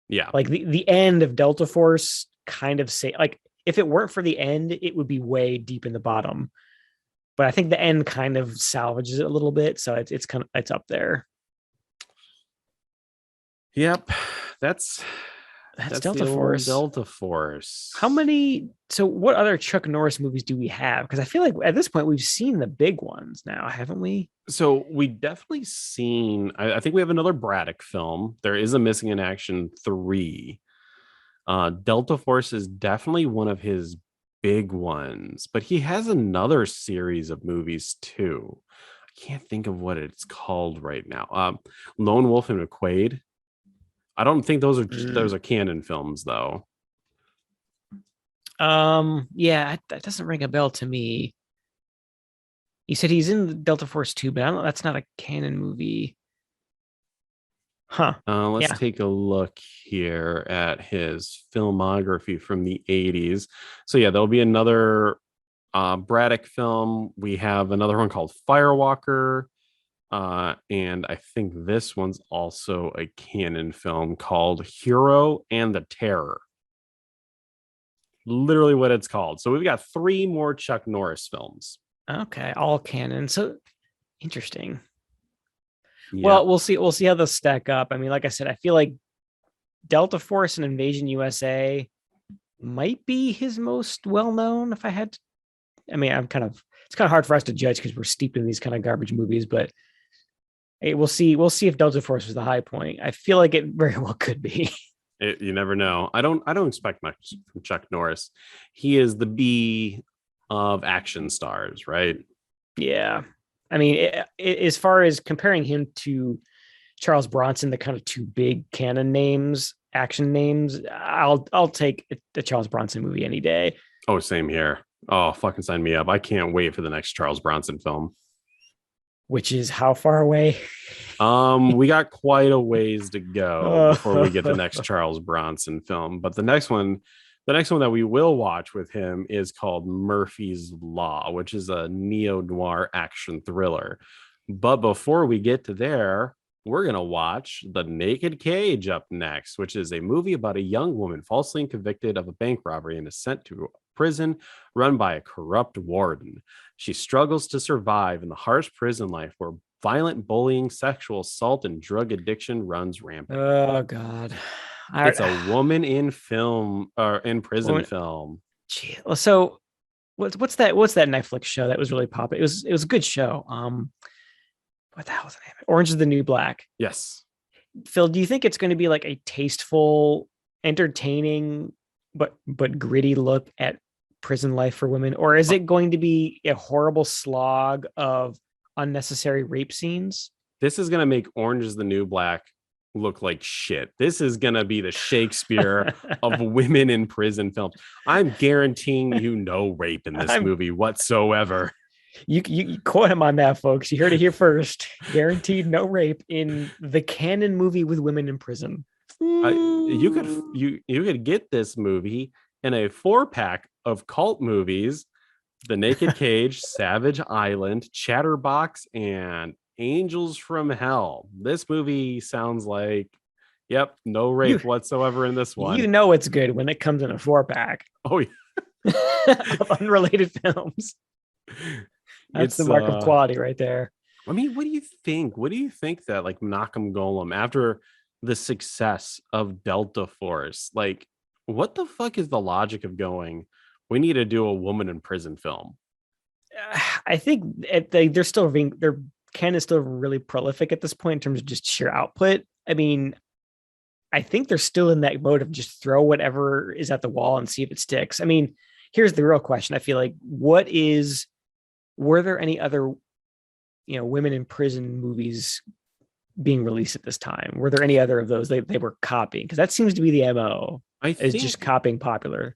Yeah. Like the end of Delta Force kind of say like if it weren't for the end, it would be way deep in the bottom. But I think the end kind of salvages it a little bit, so it's kind of it's up there. Yep. That's That's the Delta old Force. Delta Force. How many? So what other Chuck Norris movies do we have? Because I feel like at this point we've seen the big ones now, haven't we? So we definitely seen, I think we have another Braddock film. There is a Missing in Action 3. Delta Force is definitely one of his big ones, but he has another series of movies too. I can't think of what it's called right now. Lone Wolf and McQuaid. I don't think those are canon films though. Yeah, that doesn't ring a bell to me. You said he's in Delta Force 2, but I don't know, that's not a canon movie. Huh. Let's Yeah. take a look here at his filmography from the 80s. So yeah, there'll be another Braddock film. We have another one called Firewalker. And I think this one's also a canon film called Hero and the Terror. Literally what it's called. So we've got 3 more Chuck Norris films. Okay, all canon. So interesting. Yeah. Well, we'll see how those stack up. I mean, like I said, I feel like Delta Force and Invasion USA might be his most well known. If I had to, I mean, it's kind of hard for us to judge because we're steeped in these kind of garbage movies, but hey, we'll see if Delta Force was the high point. I feel like it very well could be. You never know. I don't expect much from Chuck Norris. He is the B of action stars, right? Yeah. I mean, as far as comparing him to Charles Bronson, the kind of two big canon names, action names, I'll take the Charles Bronson movie any day. Oh, same here. Oh, fucking sign me up. I can't wait for the next Charles Bronson film. Which is how far away? We got quite a ways to go before we get the next Oh. Charles Bronson film. But the next one that we will watch with him is called Murphy's Law, which is a neo-noir action thriller. But before we get to there, we're going to watch The Naked Cage up next, which is a movie about a young woman falsely convicted of a bank robbery and is sent to prison run by a corrupt warden. She struggles to survive in the harsh prison life where violent bullying, sexual assault, and drug addiction runs rampant. Oh God. It's a woman in film or in prison Woman- film. Gee, so what's that Netflix show that was really popular? It was a good show. What the hell is the name? Orange is the New Black. Yes. Phil, do you think it's going to be like a tasteful, entertaining, but gritty look at prison life for women, or is it going to be a horrible slog of unnecessary rape scenes? This is going to make Orange is the New Black look like shit. This is going to be the Shakespeare of women in prison films. I'm guaranteeing you no rape in this movie whatsoever. You quote him on that, folks. You heard it here first. Guaranteed no rape in the canon movie with women in prison. You could get this movie in a 4-pack of cult movies: The Naked Cage, Savage Island, Chatterbox, and Angels from Hell. This movie sounds like, yep, no rape whatsoever in this one. You know it's good when it comes in a 4-pack. Oh yeah. Of unrelated films. That's the mark of quality right there. I mean, what do you think? What do you think that like Malcolm Golem, after the success of Delta Force, like what the fuck is the logic of going, we need to do a woman in prison film? I think their Ken is still really prolific at this point in terms of just sheer output. I mean, I think they're still in that mode of just throw whatever is at the wall and see if it sticks. I mean, here's the real question. I feel like were there any other, women in prison movies being released at this time? Were there any other of those they were copying? Because that seems to be the MO. Is just copying popular.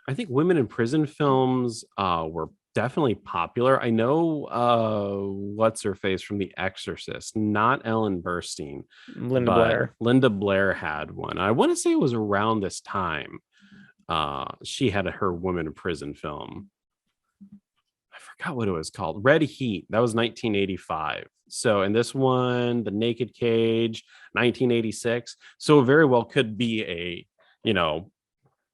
I think women in prison films were definitely popular. I know what's her face from The Exorcist, not Ellen Burstyn. Linda Blair. Linda Blair had one. I want to say it was around this time. She had her woman in prison film. I forgot what it was called. Red Heat. That was 1985. So, and this one, The Naked Cage, 1986. So it very well could be a,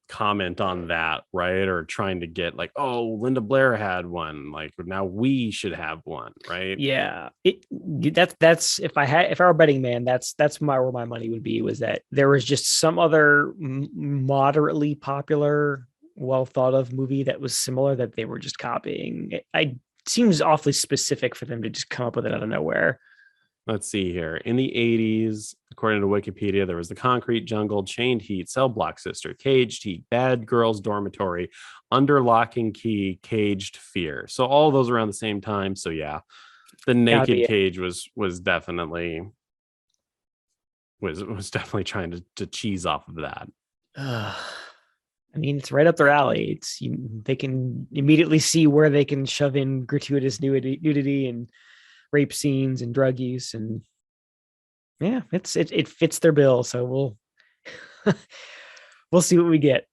comment on that, right? Or trying to get like, oh, Linda Blair had one, like now we should have one, right? Yeah. That's if I were a betting man, that's where my money would be, was that there was just some other moderately popular, well thought of movie that was similar that they were just copying. It seems awfully specific for them to just come up with it out of nowhere. Let's see here. In the 80s, according to Wikipedia, there was The Concrete Jungle, Chained Heat, Cell Block Sister, Caged Heat, Bad Girls Dormitory, Under Lock and Key, Caged Fear. So all those around the same time. So yeah, The Naked Cage was definitely trying to cheese off of that. I mean, it's right up their alley. They can immediately see where they can shove in gratuitous nudity and rape scenes and drug use, and yeah, it fits their bill. So we'll see what we get.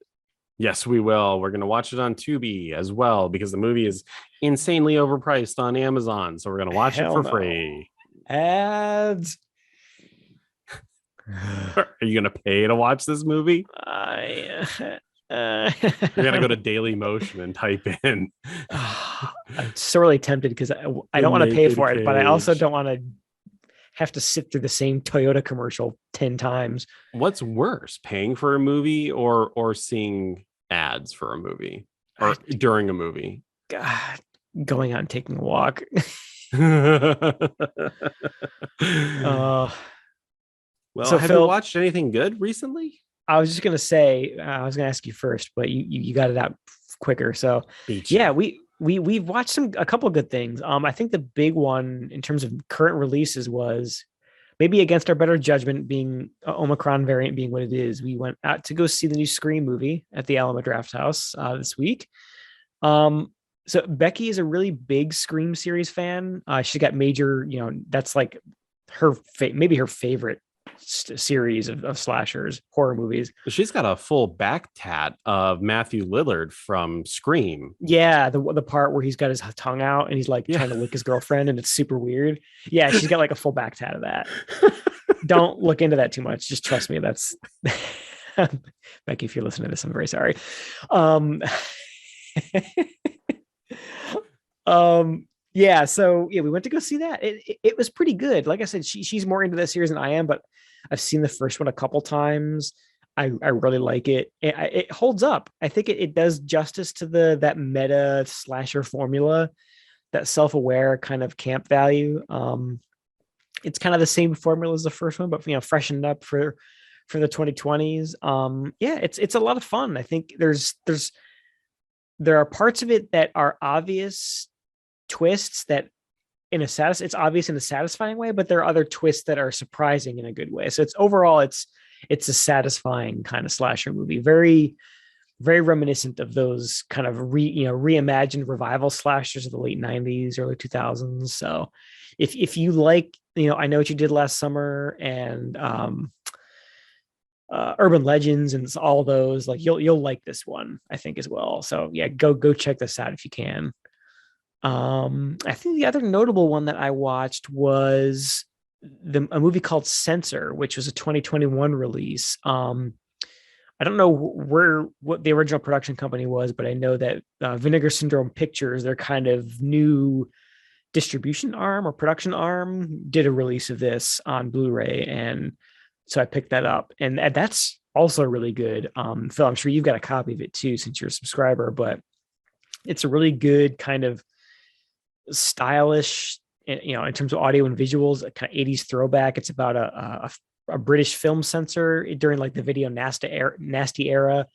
Yes, we will. We're going to watch it on Tubi as well because the movie is insanely overpriced on Amazon. So we're going to watch it for free. Ads. Are you going to pay to watch this movie? You're gonna go to Daily Motion and type in. I'm sorely tempted because I don't want to pay for it, but I also don't want to have to sit through the same Toyota commercial 10 times. What's worse, paying for a movie or seeing ads for a movie or during a movie? God, going out and taking a walk. Well, so have Phil, you watched anything good recently? I was just going to say, I was going to ask you first, but you got it out quicker. So yeah, we've watched a couple of good things. I think the big one in terms of current releases was maybe against our better judgment, being Omicron variant being what it is. We went out to go see the new Scream movie at the Alamo Drafthouse this week. So Becky is a really big Scream series fan. She's got major, that's like maybe her favorite series of slashers, horror movies. She's got a full back tat of Matthew Lillard from Scream. Yeah, the part where he's got his tongue out and he's like trying to lick his girlfriend, and it's super weird. Yeah, she's got like a full back tat of that. Don't look into that too much. Just trust me. That's Becky, if you're listening to this, I'm very sorry. Yeah, so yeah, we went to go see that. It was pretty good. Like I said, she's more into that series than I am, but I've seen the first one a couple times. I really like it. It holds up. I think it does justice to that meta slasher formula, that self-aware kind of camp value. It's kind of the same formula as the first one, but freshened up for the 2020s. Yeah, it's a lot of fun. I think there are parts of it that are obvious twists that it's obvious in a satisfying way, but there are other twists that are surprising in a good way. So it's a satisfying kind of slasher movie. Very, very reminiscent of those kind of reimagined revival slashers of the late 90s, early 2000s. So if you like, I Know What You Did Last Summer and Urban Legends and all those, like you'll like this one, I think, as well. So yeah, go check this out if you can. I think the other notable one that I watched was a movie called Censor, which was a 2021 release. I don't know what the original production company was, but I know that Vinegar Syndrome Pictures, their kind of new distribution arm or production arm, did a release of this on Blu-ray, and so I picked that up, and that's also really good. Phil, I'm sure you've got a copy of it too, since you're a subscriber, but it's a really good kind of stylish, in terms of audio and visuals, a kind of 80s throwback. It's about a British film censor during like the video nasty era,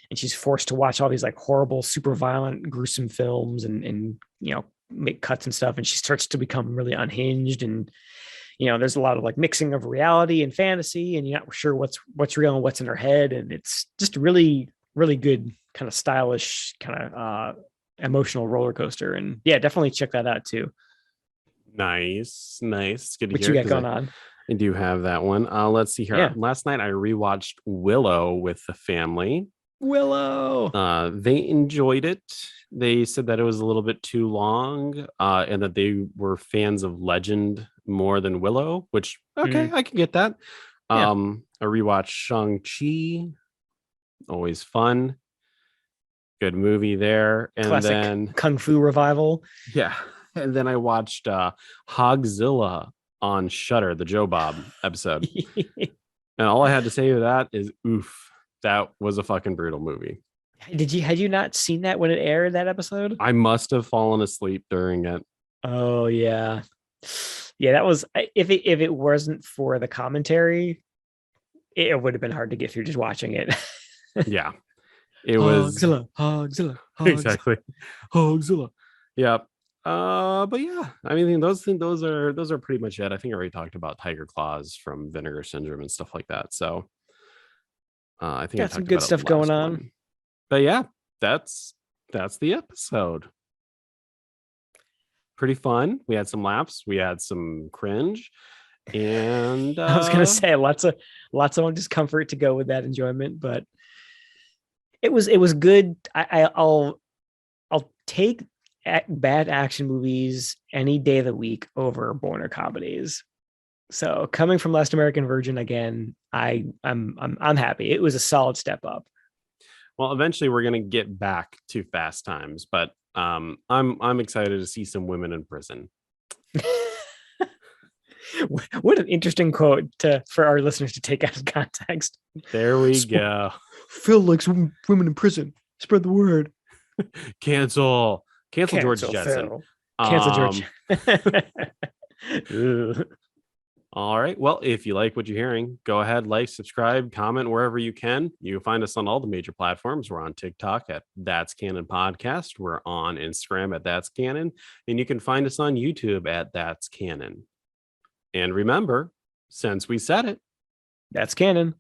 and she's forced to watch all these like horrible, super violent, gruesome films and make cuts and stuff, and she starts to become really unhinged, and there's a lot of like mixing of reality and fantasy, and you're not sure what's real and what's in her head, and it's just really, really good, kind of stylish, kind of emotional roller coaster. And yeah, definitely check that out too. Nice. It's good to What hear. you got going on? I do have that one. Let's see here. Yeah. Last night I rewatched Willow with the family. Willow. They enjoyed it. They said that it was a little bit too long, and that they were fans of Legend more than Willow, which okay, I can get that. Yeah. I rewatched Shang-Chi. Always fun. Good movie there. And Classic then Kung Fu revival. Yeah. And then I watched Hogzilla on Shudder, the Joe Bob episode. And all I had to say to that is oof. That was a fucking brutal movie. Had you not seen that when it aired, that episode? I must have fallen asleep during it. Oh yeah. Yeah, that was, if it wasn't for the commentary, it would have been hard to get through just watching it. Yeah. It was Hogzilla. exactly Hogzilla. Yeah. But yeah, I mean, those are pretty much it. I think I already talked about Tiger Claws from Vinegar Syndrome and stuff like that. So I think got some good stuff going on. But yeah, that's the episode. Pretty fun. We had some laughs, we had some cringe, and I was gonna say lots of discomfort to go with that enjoyment, but it was good. I'll take bad action movies any day of the week over boner comedies. So coming from Last American Virgin again, I'm happy. It was a solid step up. Well, eventually we're gonna get back to Fast Times, but I'm excited to see some women in prison. What an interesting quote for our listeners to take out of context. There we go. Phil likes women in prison. Spread the word. Cancel George Jetson. Cancel George. All right. Well, if you like what you're hearing, go ahead, like, subscribe, comment wherever you can. You can find us on all the major platforms. We're on TikTok at That's Canon Podcast. We're on Instagram at That's Canon. And you can find us on YouTube at That's Canon. And remember, since we said it, that's canon.